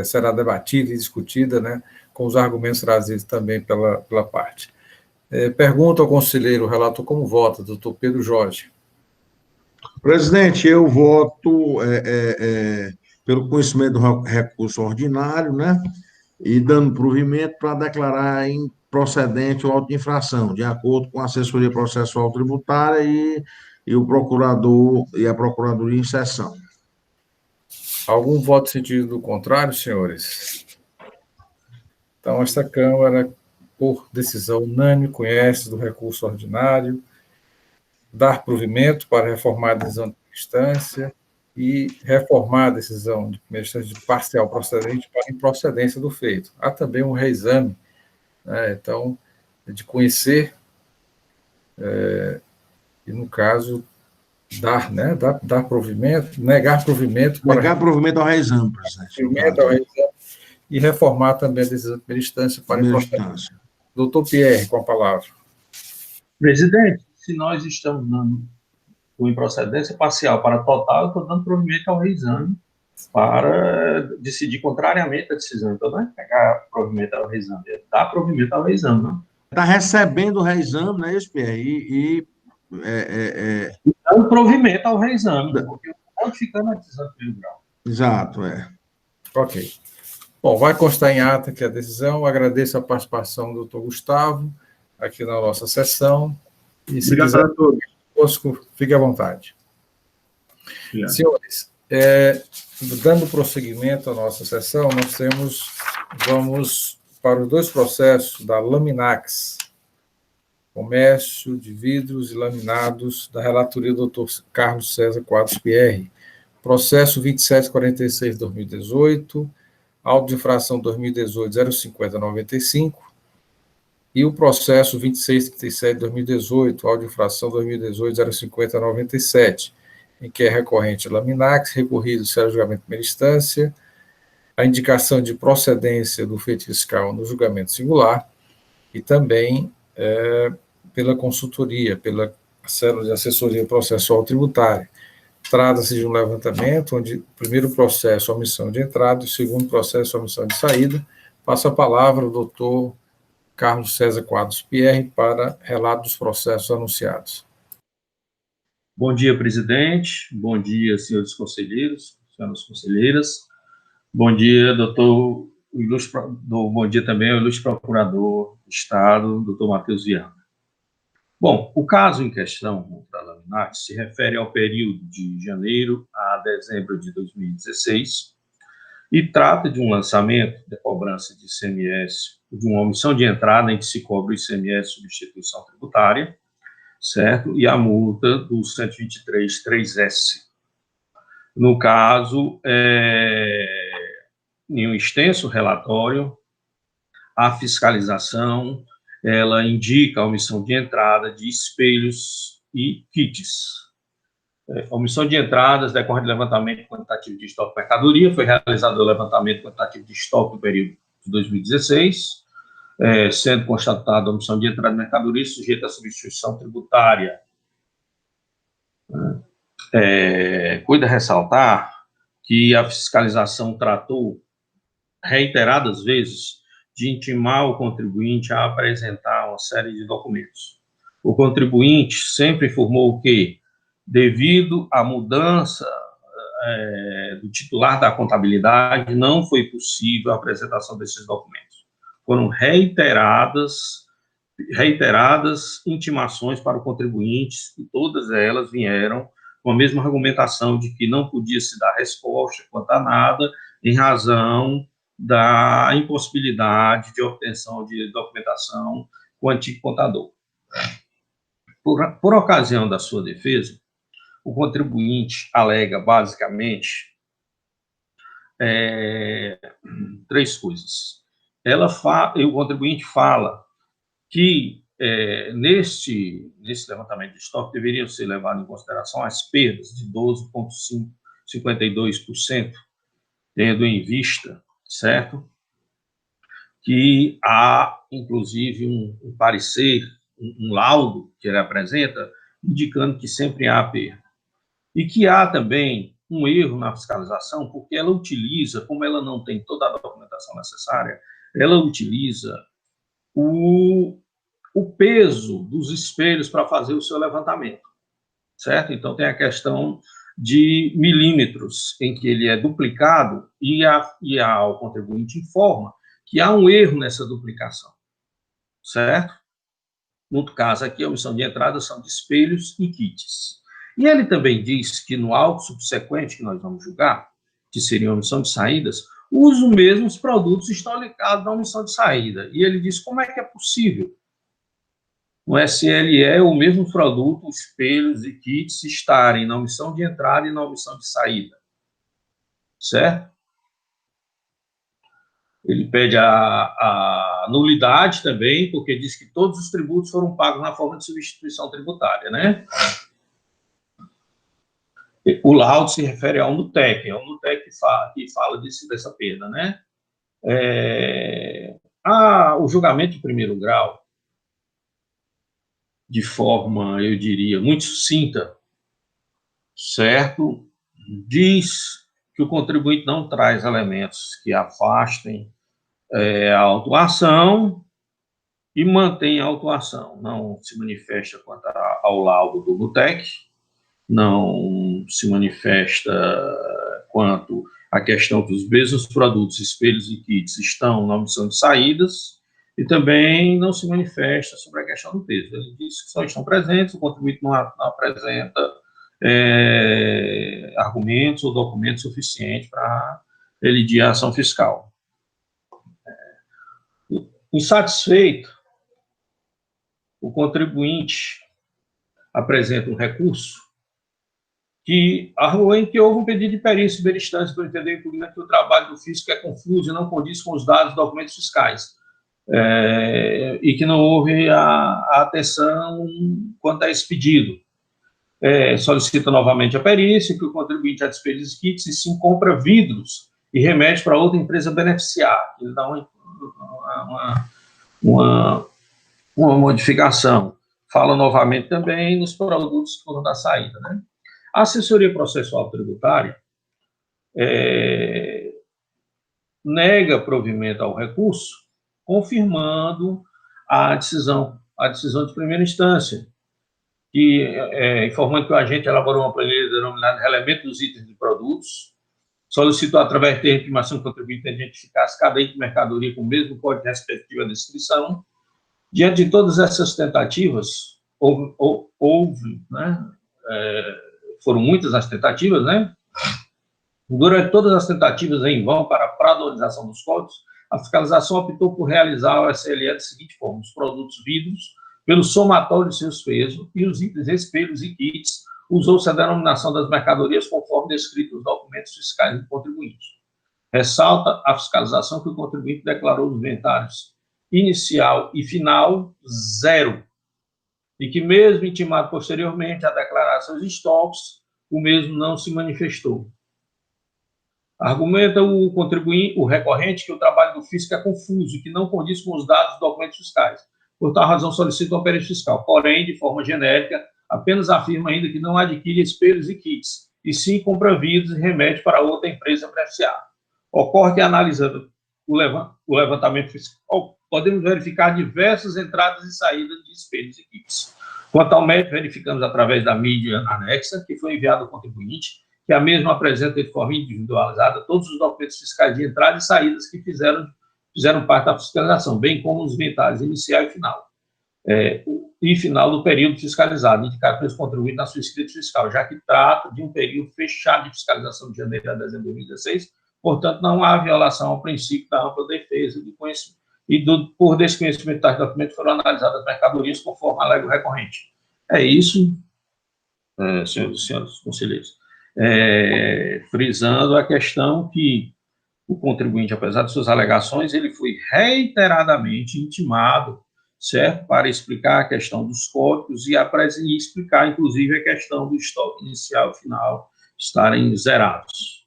será debatida e discutida, né, com os argumentos trazidos também pela parte. Pergunta ao conselheiro relator como vota, doutor Pedro Jorge. Presidente, eu voto pelo conhecimento do recurso ordinário, né, e dando provimento para declarar improcedente o auto de infração, de acordo com a assessoria processual tributária e o procurador e a procuradoria em sessão. Algum voto sentido contrário, senhores? Então, esta Câmara, por decisão unânime, conhece do recurso ordinário, dar provimento para reformar a decisão de instância e reformar a decisão de primeira instância de parcial procedente para improcedência do feito. Há também um reexame, né, então, de conhecer e, no caso, dar, né, dar provimento, negar provimento para Negar provimento ao reexame, presidente. provimento ao reexame e reformar também a decisão de primeira instância para Primeira improcedência. instância. Doutor Pierre, com a palavra. Presidente, se nós estamos dando com improcedência parcial para total, eu estou dando provimento ao reexame para decidir contrariamente a decisão. Então, não é pegar provimento ao reexame, é dar provimento ao reexame, não. Está recebendo o reexame, não é isso, Pierre? Dando provimento ao reexame, porque eu ficando na decisão de primeiro grau. Exato, Ok. Bom, vai constar em ata que a decisão. Agradeço a participação do doutor Gustavo aqui na nossa sessão. E se Obrigado quiser a todos. conosco, fique à vontade. Obrigado. Senhores, dando prosseguimento à nossa sessão, vamos para os 2 processos da Laminax, comércio de vidros e laminados, da relatoria do doutor Carlos César Quadros Pierre, processo 2746/2018, auto de infração 2018-05095, e o processo 2637/2018, auto de infração 2018-05097, em que é recorrente a Laminax, recorrido será julgamento de primeira instância, a indicação de procedência do feito fiscal no julgamento singular, e também pela consultoria, pela célula de assessoria processual tributária. Trata-se de um levantamento onde o primeiro processo é omissão de entrada e o segundo processo é omissão de saída. Passo a palavra ao doutor Carlos César Quadros Pierre para relato dos processos anunciados. Bom dia, presidente. Bom dia, senhores conselheiros, senhoras conselheiras. Bom dia, doutor. Bom dia também ao ilustre procurador do Estado, doutor Matheus Viana. Bom, o caso em questão da Laminax se refere ao período de janeiro a dezembro de 2016 e trata de um lançamento de cobrança de ICMS, de uma omissão de entrada em que se cobra o ICMS substituição tributária, certo? E a multa do 123.3S. No caso, em um extenso relatório, a fiscalização, ela indica a omissão de entrada de espelhos e kits. A omissão de entradas decorre de levantamento quantitativo de estoque de mercadoria, foi realizado o levantamento quantitativo de estoque no período de 2016, sendo constatada a omissão de entrada de mercadoria sujeita à substituição tributária. Cuida ressaltar que a fiscalização tratou reiteradas vezes de intimar o contribuinte a apresentar uma série de documentos. O contribuinte sempre informou que, devido à mudança do titular da contabilidade, não foi possível a apresentação desses documentos. Foram reiteradas intimações para o contribuinte, e todas elas vieram com a mesma argumentação de que não podia se dar resposta quanto a nada, em razão da impossibilidade de obtenção de documentação com o antigo contador. Por ocasião da sua defesa, o contribuinte alega, basicamente, 3 coisas. O contribuinte fala que, nesse levantamento de estoque, deveriam ser levadas em consideração as perdas de 12,52%, tendo em vista, certo? Que há, inclusive, um parecer, um laudo que ele apresenta, indicando que sempre há perda. E que há também um erro na fiscalização, porque ela utiliza, como ela não tem toda a documentação necessária, ela utiliza o peso dos espelhos para fazer o seu levantamento, certo? Então, tem a questão de milímetros, em que ele é duplicado e o contribuinte informa que há um erro nessa duplicação, certo? No caso aqui, a omissão de entrada são de espelhos e kits. E ele também diz que no auto subsequente que nós vamos julgar, que seria a omissão de saídas, os mesmos produtos estão ligados na omissão de saída. E ele diz como é que é possível no SLE o mesmo produto, espelhos e kits, estarem na omissão de entrada e na omissão de saída, certo? Ele pede a nulidade também, porque diz que todos os tributos foram pagos na forma de substituição tributária, né? O laudo se refere ao NUTEC, é o NUTEC que fala dessa perda, né? O julgamento de primeiro grau, de forma, eu diria, muito sucinta, certo? Diz que o contribuinte não traz elementos que afastem a autuação e mantém a autuação. Não se manifesta quanto ao laudo do NUTEC, não se manifesta quanto à questão que os mesmos produtos, espelhos e kits estão na omissão de saídas, e também não se manifesta sobre a questão do peso. Ele diz que só estão presentes, o contribuinte não apresenta argumentos ou documentos suficientes para elidir a ação fiscal. Insatisfeito, o contribuinte apresenta um recurso que argumenta que houve um pedido de perícia subinstância para entender que o trabalho do fisco é confuso e não condiz com os dados dos documentos fiscais, e que não houve a atenção quanto a esse pedido. Solicita novamente a perícia, que o contribuinte a despesas kits e sim compra vidros e remete para outra empresa beneficiar. Ele dá uma modificação. Fala novamente também nos produtos que foram da saída, né? A assessoria processual tributária nega provimento ao recurso, confirmando a decisão de primeira instância, informando que o agente elaborou uma planilha denominada Relevamento dos Itens de Produtos, solicitou, através de intimação que o contribuinte identificasse cada item de mercadoria com o mesmo código respectivo à descrição. Diante de todas essas tentativas, houve, né, foram muitas as tentativas, né? Durante todas as tentativas em vão para a padronização dos códigos, a fiscalização optou por realizar o SLE da seguinte forma: os produtos vidros, pelo somatório de seus pesos, e os itens espelhos e kits, usou-se a denominação das mercadorias conforme descrito nos documentos fiscais do contribuinte. Ressalta a fiscalização que o contribuinte declarou nos inventários inicial e final 0, e que mesmo intimado posteriormente a declarar seus estoques, o mesmo não se manifestou. Argumenta o recorrente que o trabalho do fisco é confuso e que não condiz com os dados dos documentos fiscais. Por tal razão, solicita uma perícia fiscal. Porém, de forma genérica, apenas afirma ainda que não adquire espelhos e kits, e sim compra vidros e remete para outra empresa beneficiada. Ocorre que, analisando o levantamento fiscal, podemos verificar diversas entradas e saídas de espelhos e kits. Quanto ao mérito, verificamos através da mídia anexa, que foi enviada ao contribuinte, que a mesma apresenta de forma individualizada todos os documentos fiscais de entrada e saídas que fizeram parte da fiscalização, bem como os inventários inicial e final. E final do período fiscalizado, indicado pelos contribuintes na sua escrita fiscal, já que trata de um período fechado de fiscalização de janeiro a dezembro de 2016, portanto, não há violação ao princípio da ampla defesa de conhecimento por desconhecimento das documentos foram analisadas as mercadorias conforme alega o recorrente. É isso, senhores e senhores conselheiros. Frisando a questão que o contribuinte, apesar de suas alegações, ele foi reiteradamente intimado, certo, para explicar a questão dos códigos e explicar, inclusive, a questão do estoque inicial e final estarem zerados.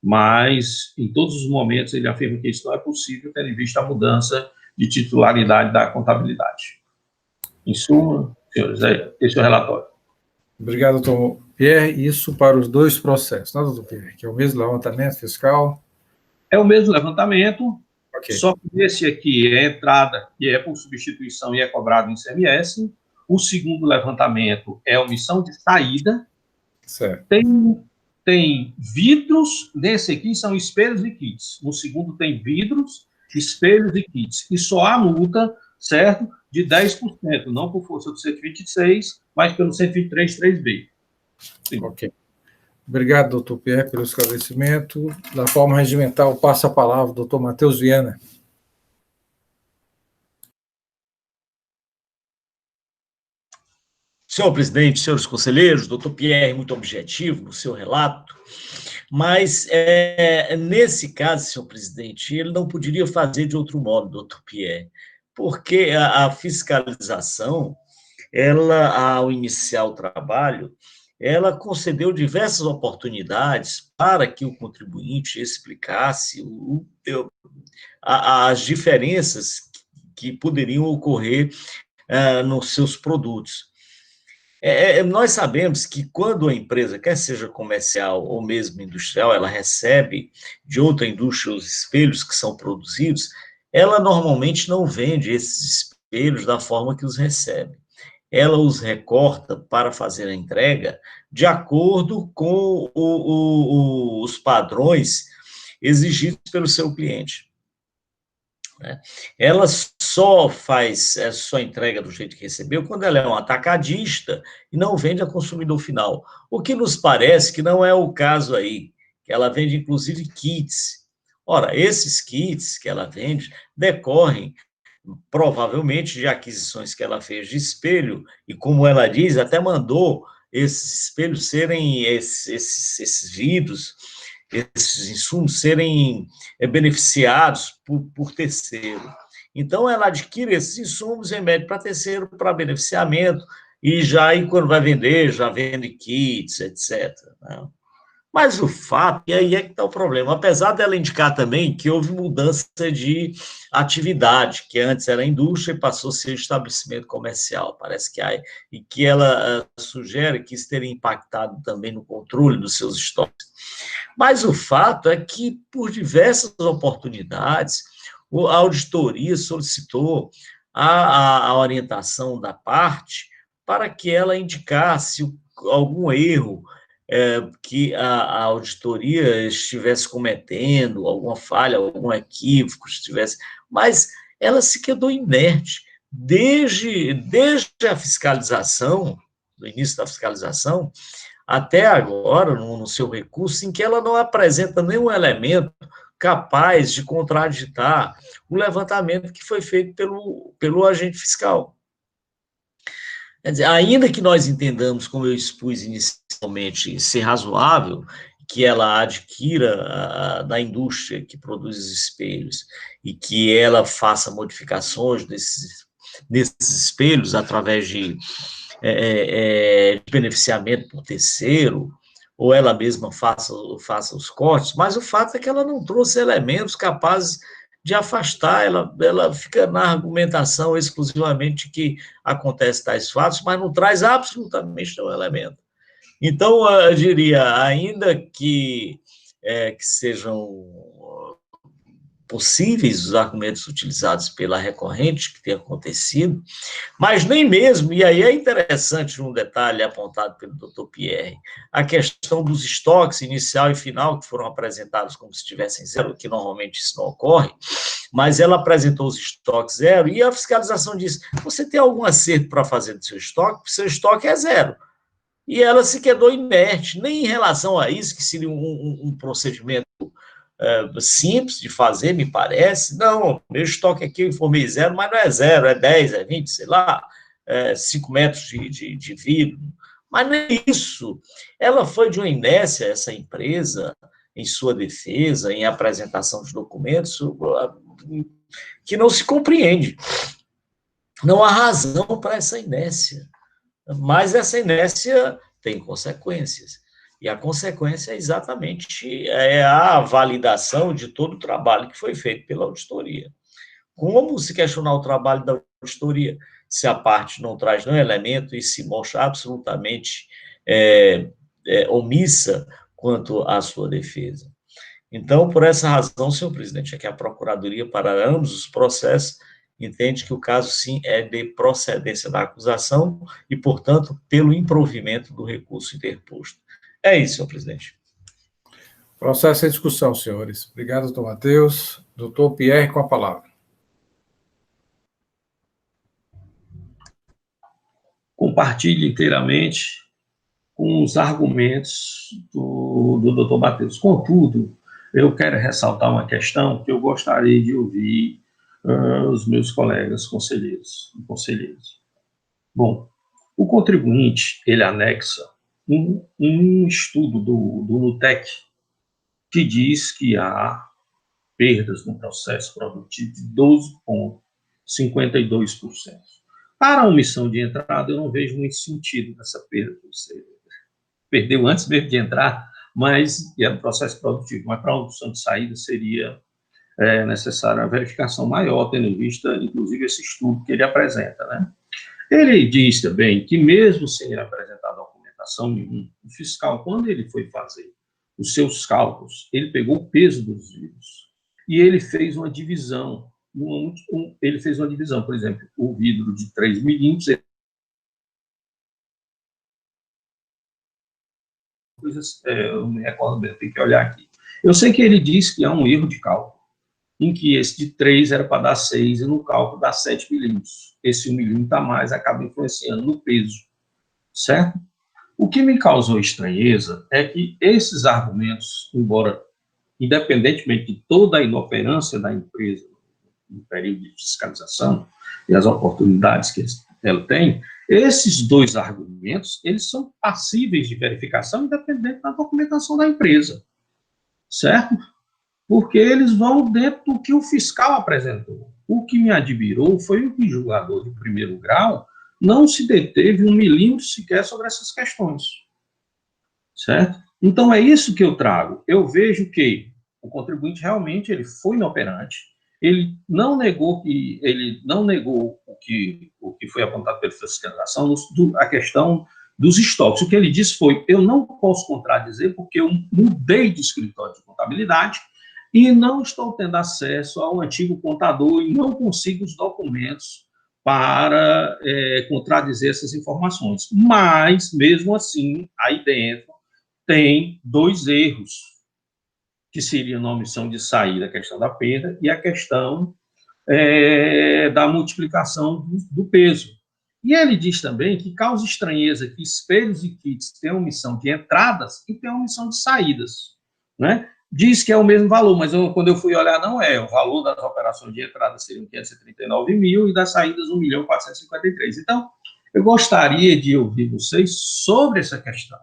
Mas, em todos os momentos, ele afirma que isso não é possível, tendo em vista a mudança de titularidade da contabilidade. Em suma, senhores, esse é o relatório. Obrigado, doutor Pierre. Isso para os dois processos, não, doutor Pierre? Que é o mesmo levantamento fiscal? É o mesmo levantamento, okay. Só que esse aqui é entrada, que é por substituição e é cobrado em ICMS. O segundo levantamento é omissão de saída. Certo. Tem vidros, nesse aqui são espelhos e kits. No segundo tem vidros, espelhos e kits. E só há multa, certo, de 10%, não por força do 126, mas pelo 123.3b. Sim. Ok. Obrigado, doutor Pierre, pelo esclarecimento. Da forma regimental, passa a palavra ao doutor Matheus Viana. Senhor presidente, senhores conselheiros, doutor Pierre, muito objetivo no seu relato, mas nesse caso, senhor presidente, ele não poderia fazer de outro modo, doutor Pierre, porque a fiscalização, ela, ao iniciar o trabalho, ela concedeu diversas oportunidades para que o contribuinte explicasse as diferenças que poderiam ocorrer nos seus produtos. Nós sabemos que quando a empresa, quer seja comercial ou mesmo industrial, ela recebe de outra indústria os espelhos que são produzidos, ela normalmente não vende esses espelhos da forma que os recebe. Ela os recorta para fazer a entrega de acordo com os padrões exigidos pelo seu cliente. Ela só faz sua entrega do jeito que recebeu quando ela é um atacadista e não vende a consumidor final. O que nos parece que não é o caso aí, que ela vende inclusive kits. Ora, esses kits que ela vende decorrem provavelmente de aquisições que ela fez de espelho e, como ela diz, até mandou esses espelhos serem, esses vidros, esses insumos serem beneficiados por terceiro. Então, ela adquire esses insumos, remete para terceiro, para beneficiamento, e já aí, quando vai vender, já vende kits, etc. Né? Mas o fato, e aí é que está o problema, apesar dela indicar também que houve mudança de atividade, que antes era indústria e passou a ser estabelecimento comercial, parece que há, e que ela sugere que isso teria impactado também no controle dos seus estoques. Mas o fato é que, por diversas oportunidades, a auditoria solicitou a orientação da parte para que ela indicasse algum erro que a auditoria estivesse cometendo, alguma falha, algum equívoco estivesse, mas ela se quedou inerte desde a fiscalização, do início da fiscalização, até agora, no seu recurso, em que ela não apresenta nenhum elemento capaz de contraditar o levantamento que foi feito pelo agente fiscal. Quer dizer, ainda que nós entendamos, como eu expus inicialmente, ser razoável que ela adquira da indústria que produz os espelhos e que ela faça modificações nesses espelhos através de beneficiamento por terceiro, ou ela mesma faça os cortes, mas o fato é que ela não trouxe elementos capazes de afastar, ela fica na argumentação exclusivamente que acontece tais fatos, mas não traz absolutamente nenhum elemento. Então, eu diria, ainda que sejam possíveis os argumentos utilizados pela recorrente que tem acontecido, mas nem mesmo, e aí é interessante um detalhe apontado pelo Dr. Pierre, a questão dos estoques inicial e final que foram apresentados como se tivessem zero, que normalmente isso não ocorre, mas ela apresentou os estoques zero e a fiscalização disse, você tem algum acerto para fazer do seu estoque é zero. E ela se quedou inerte, nem em relação a isso, que seria um procedimento simples de fazer, me parece. Não, meu estoque aqui eu informei zero, mas não é zero, é 10, é 20, sei lá, 5 metros de vidro. Mas nem isso. Ela foi de uma inércia, essa empresa, em sua defesa, em apresentação de documentos, que não se compreende. Não há razão para essa inércia. Mas essa inércia tem consequências. E a consequência é exatamente a validação de todo o trabalho que foi feito pela auditoria. Como se questionar o trabalho da auditoria se a parte não traz nenhum elemento e se mostra absolutamente omissa quanto à sua defesa? Então, por essa razão, senhor presidente, é que a Procuradoria, para ambos os processos, entende que o caso, sim, é de procedência da acusação e, portanto, pelo improvimento do recurso interposto. É isso, senhor presidente. Processo em discussão, senhores. Obrigado, doutor Matheus. Doutor Pierre, com a palavra. Compartilho inteiramente com os argumentos do doutor Matheus. Contudo, eu quero ressaltar uma questão que eu gostaria de ouvir os meus colegas conselheiros. Bom, O contribuinte, ele anexa um estudo do NUTEC, que diz que há perdas no processo produtivo de 12,52%. Para a omissão de entrada, eu não vejo muito sentido nessa perda. Você perdeu antes mesmo de entrar, mas é um processo produtivo. Mas para a omissão de saída seria necessária a verificação maior, tendo em vista, inclusive, esse estudo que ele apresenta, né? Ele diz também que, mesmo sem ele apresentar documentação nenhuma, o fiscal, quando ele foi fazer os seus cálculos, ele pegou o peso dos vidros e ele fez uma divisão. Ele fez uma divisão, por exemplo, o vidro de 3 milímetros, eu não me recordo bem, eu tenho que olhar aqui. Eu sei que ele diz que há um erro de cálculo, em que esse de 3 era para dar 6 e no cálculo dá 7 milímetros. Esse 1 milímetro a mais acaba influenciando no peso, certo? O que me causou estranheza é que esses argumentos, embora independentemente de toda a inoperância da empresa no período de fiscalização e as oportunidades que ela tem, esses dois argumentos, eles são passíveis de verificação independente da documentação da empresa, certo? Porque eles vão dentro do que o fiscal apresentou. O que me admirou foi que o julgador de primeiro grau não se deteve 1 milímetro sequer sobre essas questões, certo? Então, é isso que eu trago. Eu vejo que o contribuinte realmente ele foi inoperante, ele não negou o que foi apontado pela fiscalização, a questão dos estoques. O que ele disse foi, eu não posso contradizer porque eu mudei de escritório de contabilidade e não estou tendo acesso ao antigo contador e não consigo os documentos para contradizer essas informações. Mas, mesmo assim, aí dentro tem 2 erros, que seriam na omissão de saída, a questão da perda e a questão da multiplicação do peso. E ele diz também que causa estranheza que espelhos e kits têm omissão de entradas e têm omissão de saídas, né? Diz que é o mesmo valor, mas quando eu fui olhar, não é. O valor das operações de entrada seriam 539 mil e das saídas 1.453. Então, eu gostaria de ouvir vocês sobre essa questão,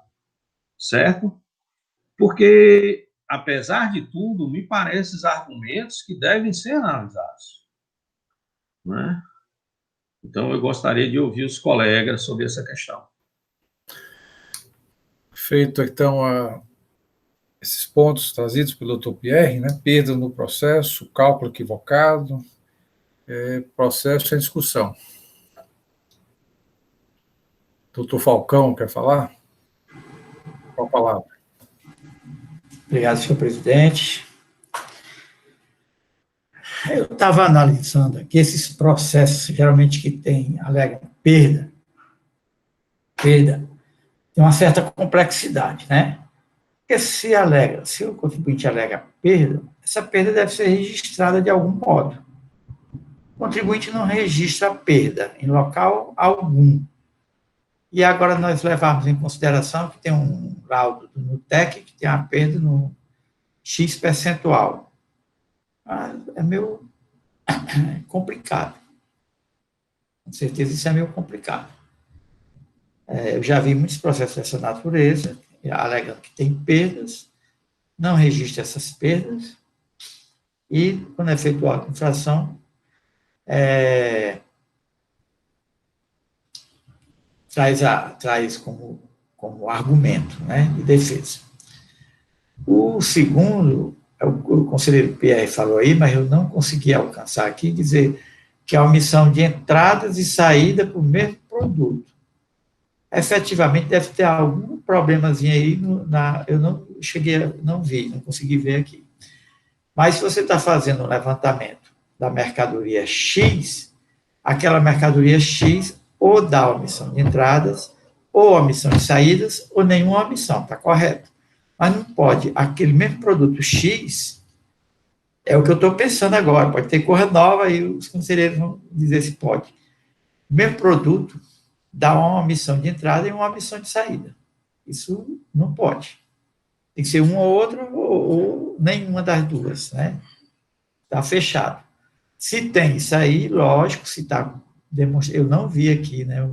certo? Porque, apesar de tudo, me parecem os argumentos que devem ser analisados, né? Então, eu gostaria de ouvir os colegas sobre essa questão. Feito, então, esses pontos trazidos pelo Dr. Pierre, né? Perda no processo, cálculo equivocado, processo em discussão. Doutor Falcão, quer falar? Qual a palavra? Obrigado, senhor presidente. Eu estava analisando aqui esses processos, geralmente que alegam perda, tem uma certa complexidade, né? Porque se o contribuinte alega perda, essa perda deve ser registrada de algum modo. O contribuinte não registra a perda em local algum. E agora nós levamos em consideração que tem um laudo do NUTEC que tem a perda no X percentual. É meio complicado. Com certeza isso é meio complicado. Eu já vi muitos processos dessa natureza, alegando que tem perdas, não registra essas perdas, e, quando é efetuada a infração, traz como argumento, né, de defesa. O segundo, o conselheiro Pierre falou aí, mas eu não consegui alcançar aqui, dizer que a omissão de entradas e saída para o mesmo produto. Efetivamente, deve ter algum problemazinho aí, eu não consegui ver aqui. Mas se você está fazendo um levantamento da mercadoria X, aquela mercadoria X ou dá omissão de entradas, ou omissão de saídas, ou nenhuma omissão, está correto. Mas não pode, aquele mesmo produto X, é o que eu estou pensando agora, pode ter cor nova e os conselheiros vão dizer se pode. O mesmo produto dá uma omissão de entrada e uma omissão de saída. Isso não pode. Tem que ser uma ou outra, ou nenhuma das duas, né? Está fechado. Se tem isso aí, lógico, se está demonstrado, eu não vi aqui, né,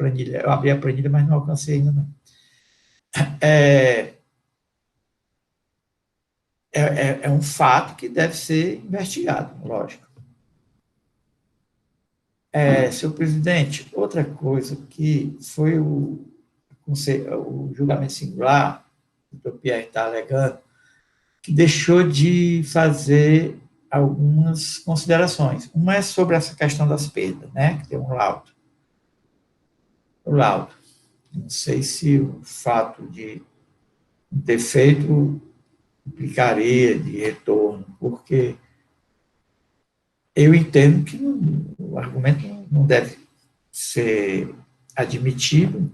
planilha. Eu abri a planilha, mas não alcancei ainda, não. É um fato que deve ser investigado, lógico. Senhor presidente, outra coisa que foi o julgamento singular, o doutor Pierre está alegando, que deixou de fazer algumas considerações. Uma é sobre essa questão das perdas, né, que tem um laudo. O laudo. Não sei se o fato de ter feito implicaria de retorno, porque eu entendo que o argumento não deve ser admitido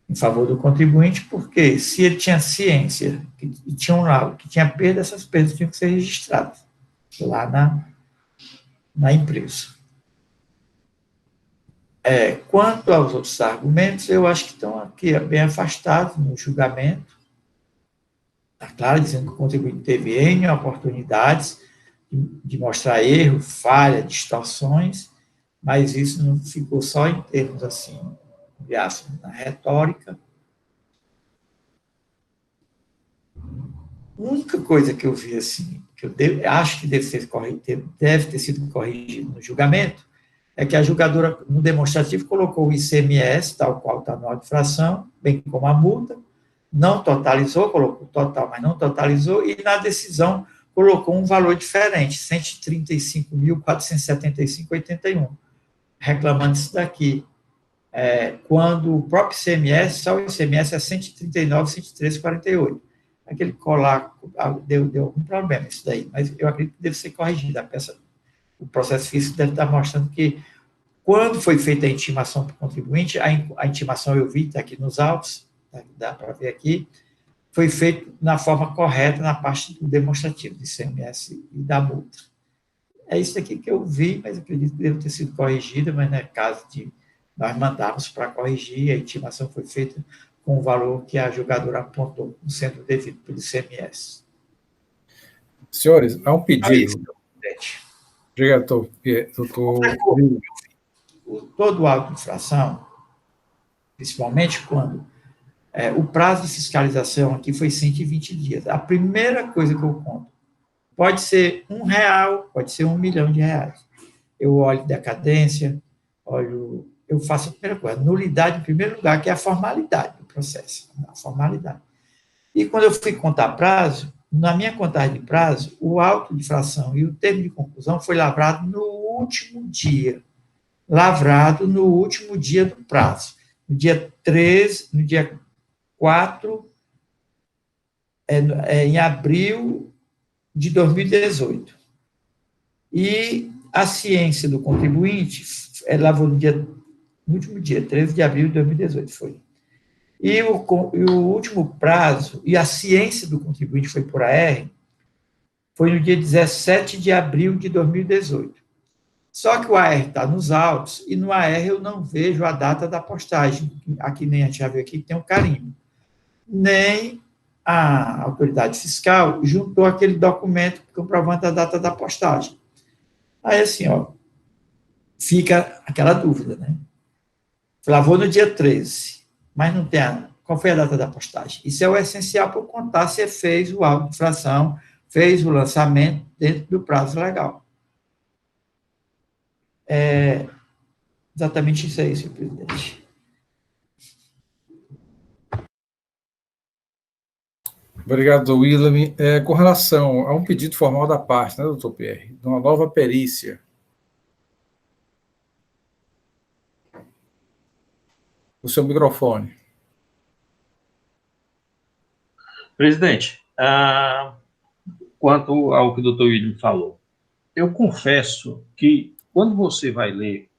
em favor do contribuinte, porque se ele tinha ciência que tinha um laudo, que tinha perda, essas perdas tinham que ser registradas lá na empresa. Quanto aos outros argumentos, eu acho que estão aqui bem afastados no julgamento. Está claro, dizendo que o contribuinte teve N oportunidades de mostrar erro, falha, distorções, mas isso não ficou só em termos, assim, de aspas, na retórica. A única coisa que eu vi, assim, que eu acho que deve ter sido corrigido no julgamento, é que a julgadora, no demonstrativo, colocou o ICMS, tal qual está no auto de infração, bem como a multa, não totalizou, colocou total, mas não totalizou, e na decisão colocou um valor diferente, 135.475,81, reclamando isso daqui. Quando o próprio ICMS, só o ICMS é 139.113,48. Aquele colar deu algum problema isso daí, mas eu acredito que deve ser corrigido. O processo físico deve estar mostrando que, quando foi feita a intimação para o contribuinte, a intimação eu vi, está aqui nos autos, dá para ver aqui, foi feito na forma correta, na parte do demonstrativo, do ICMS e da multa. É isso aqui que eu vi, mas acredito que deve ter sido corrigida, mas não é caso de nós mandarmos para corrigir, a intimação foi feita com o valor que a julgadora apontou como sendo devido pelo ICMS. Senhores, há um pedido. Obrigado, doutor. Todo auto de infração, principalmente quando o prazo de fiscalização aqui foi 120 dias. A primeira coisa que eu conto pode ser R$1, pode ser R$1 milhão. Eu olho decadência, eu faço a primeira coisa, nulidade em primeiro lugar, que é a formalidade do processo, a formalidade. E quando eu fui contar prazo, na minha contagem de prazo, o auto de infração e o termo de conclusão foi lavrado no último dia do prazo, no dia 13, no dia 4, em abril de 2018. E a ciência do contribuinte lavrou no último dia, 13 de abril de 2018, foi. E o último prazo, e a ciência do contribuinte foi por AR, foi no dia 17 de abril de 2018. Só que o AR está nos autos, e no AR eu não vejo a data da postagem. Aqui nem a gente já viu aqui que tem um carimbo. Nem a autoridade fiscal juntou aquele documento comprovando a data da postagem. Aí, assim, fica aquela dúvida, né? Lavou no dia 13, mas não tem qual foi a data da postagem. Isso é o essencial para contar se fez o auto de infração, fez o lançamento dentro do prazo legal. Exatamente isso aí, senhor presidente. Obrigado, William. Com relação a um pedido formal da parte, né, doutor Pierre, de uma nova perícia. O seu microfone. Presidente, quanto ao que o doutor William falou, eu confesso que, quando você vai ler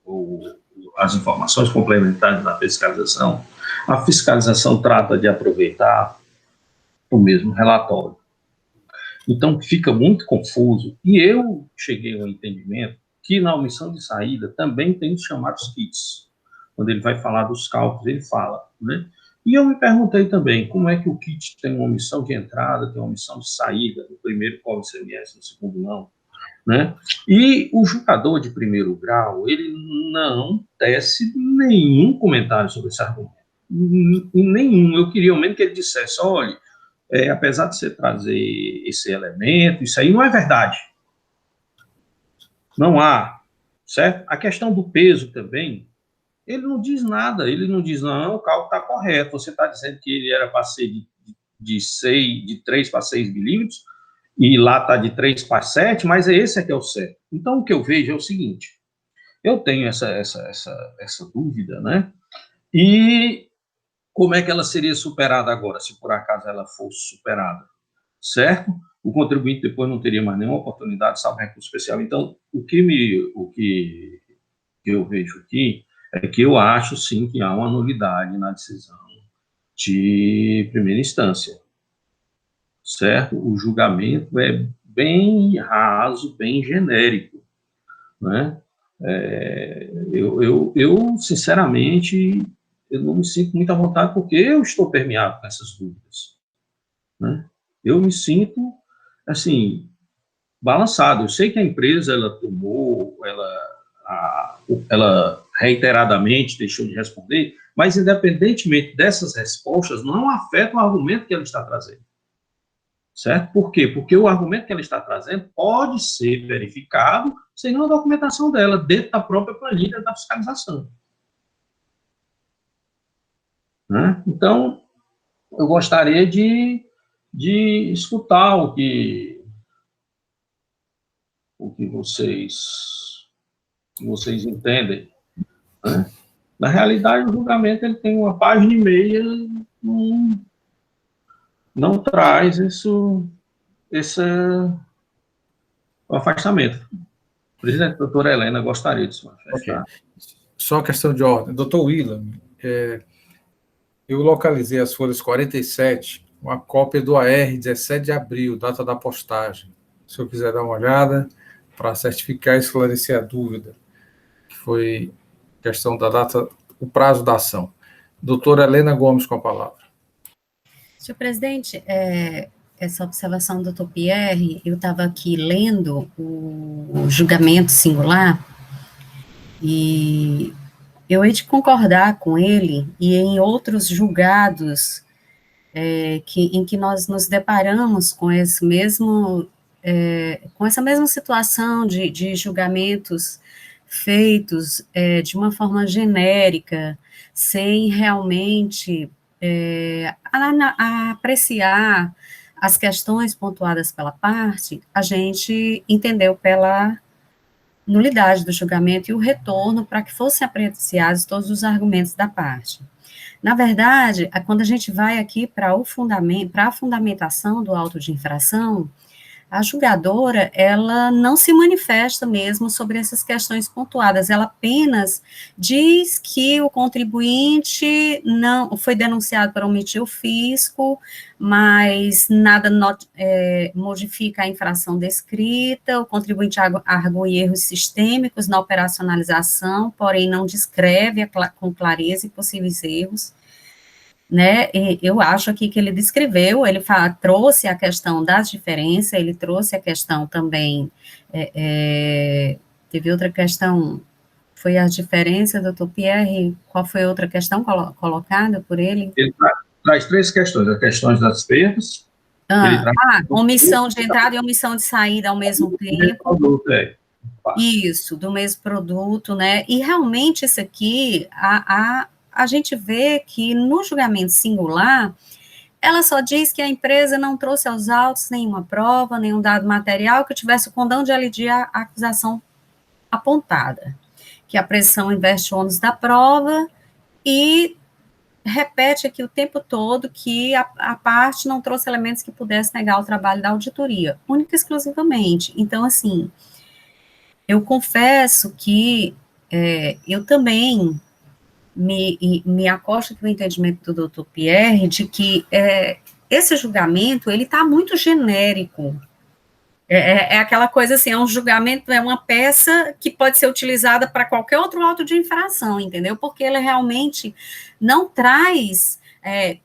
as informações complementares da fiscalização, a fiscalização trata de aproveitar o mesmo relatório. Então, fica muito confuso. E eu cheguei ao entendimento que, na omissão de saída, também tem os chamados kits. Quando ele vai falar dos cálculos, ele fala, né? E eu me perguntei também, como é que o kit tem uma omissão de entrada, tem uma omissão de saída, no primeiro cobra ICMS, no segundo não? né? E o julgador de primeiro grau, ele não tece nenhum comentário sobre esse argumento. Nenhum. Eu queria ao menos que ele dissesse, olha, apesar de você trazer esse elemento, isso aí não é verdade. Não há, certo? A questão do peso também, ele não diz nada, ele não diz, não, o cálculo está correto, você está dizendo que ele era para ser de 3 para 6 milímetros, e lá está de 3 para 7, mas esse que é o certo. Então, o que eu vejo é o seguinte, eu tenho essa dúvida, né? E como é que ela seria superada agora, se por acaso ela fosse superada, certo? O contribuinte depois não teria mais nenhuma oportunidade, salvo recurso especial. Então, o que eu vejo aqui é que eu acho, sim, que há uma nulidade na decisão de primeira instância, certo? O julgamento é bem raso, bem genérico, né? Eu, sinceramente, eu não me sinto muito à vontade porque eu estou permeado com essas dúvidas, né? Eu me sinto, assim, balançado. Eu sei que a empresa, ela reiteradamente deixou de responder, mas independentemente dessas respostas, não afeta o argumento que ela está trazendo. Certo? Por quê? Porque o argumento que ela está trazendo pode ser verificado sem nenhuma documentação dela, dentro da própria planilha da fiscalização. Né? Então, eu gostaria de escutar o que vocês entendem. Né? Na realidade, o julgamento ele tem uma página e meia, não traz esse afastamento. Presidente, doutora Helena, gostaria de se manifestar. Okay. Só questão de ordem. Doutor William, eu localizei as folhas 47, uma cópia do AR 17 de abril, data da postagem. Se eu quiser dar uma olhada, para certificar e esclarecer a dúvida, que foi questão da data, o prazo da ação. Doutora Helena Gomes, com a palavra. Senhor presidente, essa observação do Dr. Pierre, eu estava aqui lendo o julgamento singular e eu hei de concordar com ele e em outros julgados em que nós nos deparamos com esse mesmo, com essa mesma situação de julgamentos feitos de uma forma genérica, sem realmente a apreciar as questões pontuadas pela parte, a gente entendeu pela nulidade do julgamento e o retorno para que fossem apreciados todos os argumentos da parte. Na verdade, quando a gente vai aqui para a fundamentação do auto de infração, a julgadora, ela não se manifesta mesmo sobre essas questões pontuadas, ela apenas diz que o contribuinte não foi denunciado para omitir o fisco, mas nada modifica a infração descrita, o contribuinte argue erros sistêmicos na operacionalização, porém não descreve com clareza possíveis erros. Né, eu acho aqui que ele descreveu, ele trouxe a questão das diferenças, ele trouxe a questão também, teve outra questão, foi a diferença, doutor Pierre, qual foi a outra questão colocada por ele? Ele traz 3 questões, as questões das perdas, omissão de entrada e omissão de saída ao mesmo tempo. Isso, do mesmo produto, né, e realmente isso aqui, a gente vê que no julgamento singular, ela só diz que a empresa não trouxe aos autos nenhuma prova, nenhum dado material que tivesse o condão de aliviar a acusação apontada, que a pressão investe o ônus da prova e repete aqui o tempo todo que a parte não trouxe elementos que pudessem negar o trabalho da auditoria, única e exclusivamente. Então, assim, eu confesso que eu também me acosta com o entendimento do Dr. Pierre de que esse julgamento, ele está muito genérico. É aquela coisa assim, é um julgamento, é uma peça que pode ser utilizada para qualquer outro auto de infração, entendeu? Porque ele realmente não traz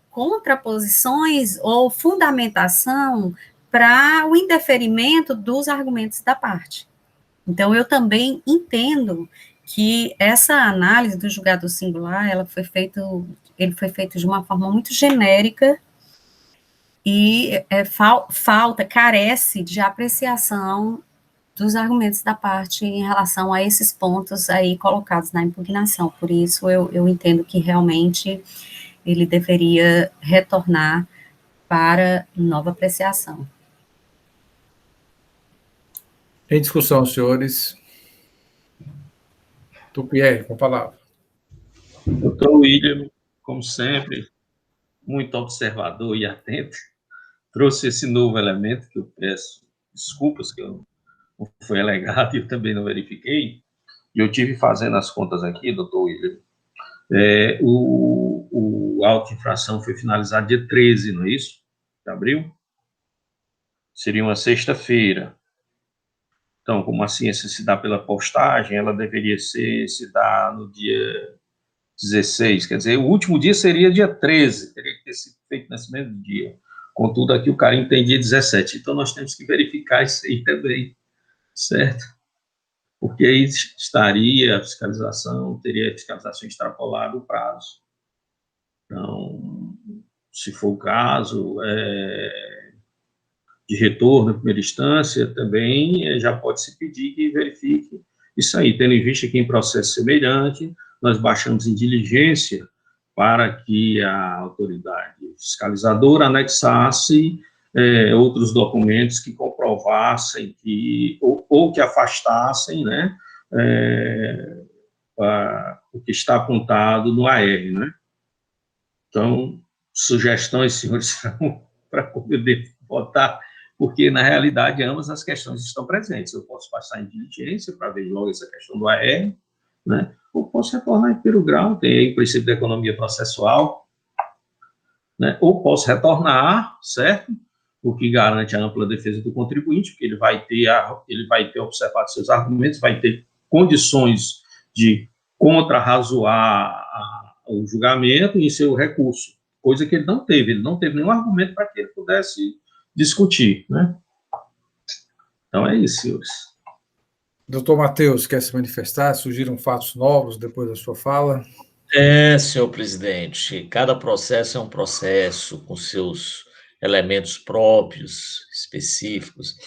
contraposições ou fundamentação para o indeferimento dos argumentos da parte. Então, eu também entendo que essa análise do julgado singular, ele foi feito de uma forma muito genérica e carece de apreciação dos argumentos da parte em relação a esses pontos aí colocados na impugnação. Por isso, eu entendo que realmente ele deveria retornar para nova apreciação. Em discussão, senhores. Pierre, com a palavra. Doutor William, como sempre, muito observador e atento, trouxe esse novo elemento que eu peço desculpas, que não foi alegado e eu também não verifiquei, e eu tive fazendo as contas aqui, doutor William, o auto de infração foi finalizado dia 13, não é isso? De abril? Seria uma sexta-feira. Então, como a ciência se dá pela postagem, ela deveria se dar no dia 16, quer dizer, o último dia seria dia 13, teria que ter sido feito nesse mesmo dia. Contudo, aqui o carimbo tem dia 17, então nós temos que verificar isso aí também, certo? Porque aí estaria a fiscalização, teria a fiscalização extrapolada o prazo. Então, se for o caso, de retorno, na primeira instância, também já pode-se pedir que verifique isso aí, tendo em vista que em processo semelhante, nós baixamos em diligência para que a autoridade fiscalizadora anexasse outros documentos que comprovassem ou que afastassem, né, o que está apontado no AR, né? Então, sugestões, senhores, para poder votar, porque, na realidade, ambas as questões estão presentes. Eu posso passar em diligência para ver logo essa questão do AR, né? Ou posso retornar em primeiro grau, tem aí o princípio da economia processual, né? Ou posso retornar, certo? O que garante a ampla defesa do contribuinte, porque ele vai ter observado seus argumentos, vai ter condições de contra-razoar o julgamento e seu recurso, coisa que ele não teve nenhum argumento para que ele pudesse discutir, né? Então é isso, senhores. Doutor Matheus, quer se manifestar? Surgiram fatos novos depois da sua fala? Senhor presidente, cada processo é um processo com seus elementos próprios, específicos.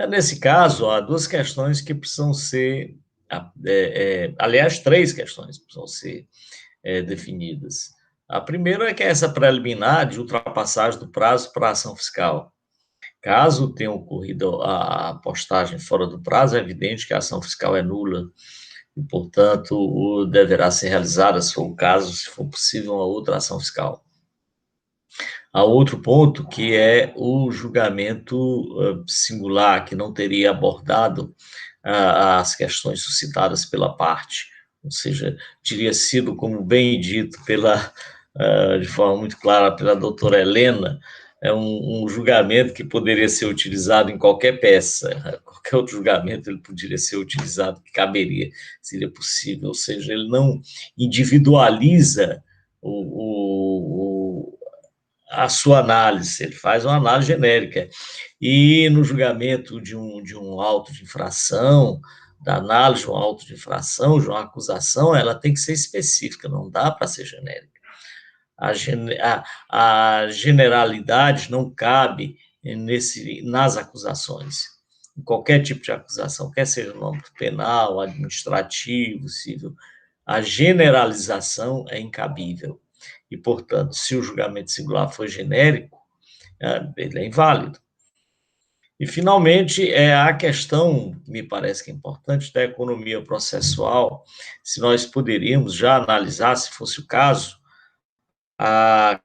Nesse caso, há duas questões que precisam ser, aliás, três questões precisam ser definidas. A primeira é que é essa preliminar de ultrapassagem do prazo para a ação fiscal. Caso tenha ocorrido a postagem fora do prazo, é evidente que a ação fiscal é nula e, portanto, deverá ser realizada, se for o caso, se for possível, uma outra ação fiscal. Há outro ponto, que é o julgamento singular, que não teria abordado as questões suscitadas pela parte, ou seja, teria sido, como bem dito de forma muito clara pela doutora Helena, um julgamento que poderia ser utilizado em qualquer peça, qualquer outro julgamento ele poderia ser utilizado, que caberia, seria possível, ou seja, ele não individualiza a sua análise, ele faz uma análise genérica, e no julgamento de um auto de infração, da análise de um auto de infração, de uma acusação, ela tem que ser específica, não dá para ser genérica. A generalidade não cabe nas acusações, em qualquer tipo de acusação, quer seja no âmbito penal, administrativo, civil, a generalização é incabível. E, portanto, se o julgamento singular for genérico, ele é inválido. E, finalmente, a questão, que me parece que é importante, da economia processual, se nós poderíamos já analisar, se fosse o caso, a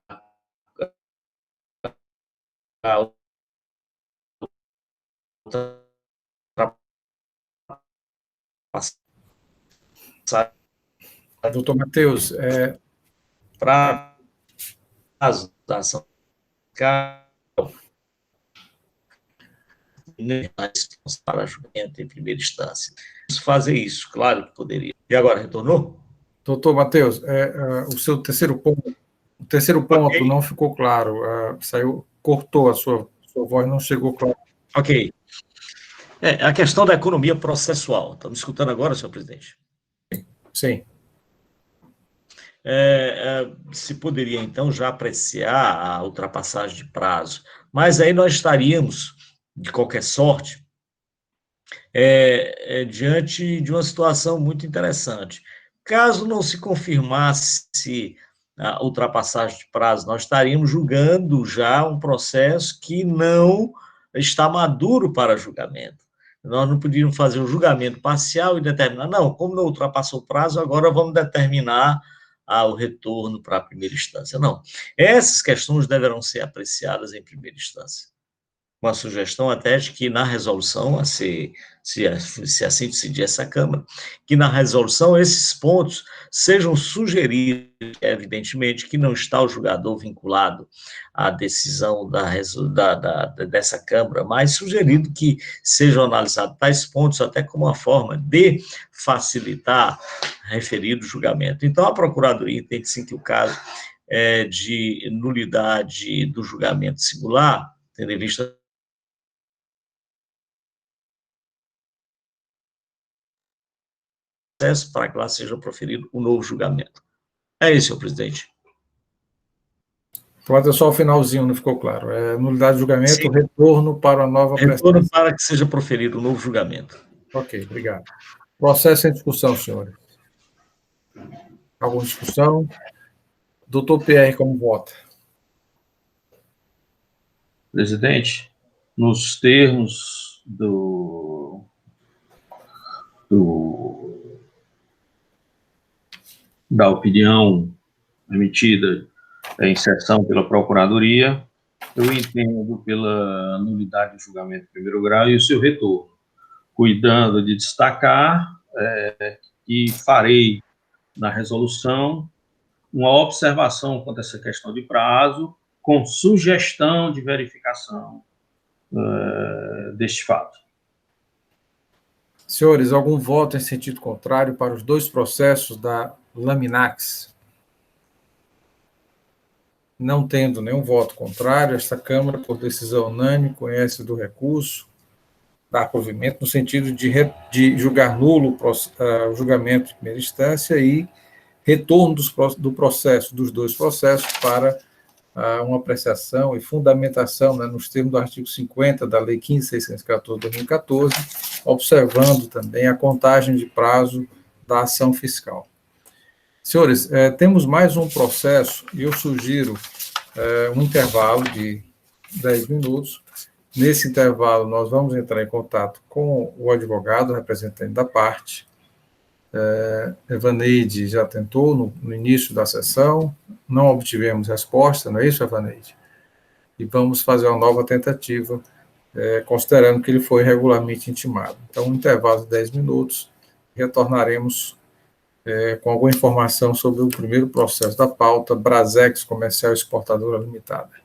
Doutor Matheus, prazo da ação para julgamento em primeira instância. Fazer isso, claro que poderia. E agora, retornou? Doutor Matheus, o seu terceiro ponto okay, não ficou claro, cortou a sua sua voz não chegou clara. Ok. A questão da economia processual. Está me escutando agora, senhor presidente? Sim. Se poderia, então, já apreciar a ultrapassagem de prazo, mas aí nós estaríamos, de qualquer sorte, diante de uma situação muito interessante. Caso não se confirmasse a ultrapassagem de prazo, nós estaríamos julgando já um processo que não está maduro para julgamento. Nós não podíamos fazer um julgamento parcial e determinar, não, como não ultrapassou o prazo, agora vamos determinar o retorno para a primeira instância. Não. Essas questões deverão ser apreciadas em primeira instância. Uma sugestão até de que na resolução, se assim decidir essa Câmara, que na resolução esses pontos sejam sugeridos, evidentemente que não está o julgador vinculado à decisão dessa Câmara, mas sugerido que sejam analisados tais pontos até como uma forma de facilitar referido julgamento. Então, a Procuradoria entende sim que o caso de nulidade do julgamento singular, tendo em vista para que lá seja proferido um novo julgamento. É isso, senhor presidente. Pode só o finalzinho, não ficou claro. Nulidade de julgamento, Sim. Retorno para a nova prestação. Retorno para que seja proferido um novo julgamento. Ok, obrigado. Processo em discussão, senhores. Alguma discussão? Doutor Pierre, como vota? Presidente, nos termos da opinião emitida em sessão pela Procuradoria, eu entendo pela nulidade de julgamento de primeiro grau e o seu retorno, cuidando de destacar que farei na resolução uma observação quanto a essa questão de prazo, com sugestão de verificação deste fato. Senhores, algum voto em sentido contrário para os dois processos da Laminax? Não tendo nenhum voto contrário, esta Câmara, por decisão unânime, conhece do recurso, dá provimento no sentido de julgar nulo o julgamento de primeira instância e retorno dos dois processos para uma apreciação e fundamentação, né, nos termos do artigo 50 da Lei 15.614 de 2014, observando também a contagem de prazo da ação fiscal. Senhores, temos mais um processo e eu sugiro um intervalo de 10 minutos. Nesse intervalo, nós vamos entrar em contato com o advogado, representante da parte. Evaneide já tentou no início da sessão, não obtivemos resposta, não é isso, Evaneide? E vamos fazer uma nova tentativa, considerando que ele foi regularmente intimado. Então, um intervalo de 10 minutos, retornaremos com alguma informação sobre o primeiro processo da pauta, Brasex Comercial Exportadora Limitada.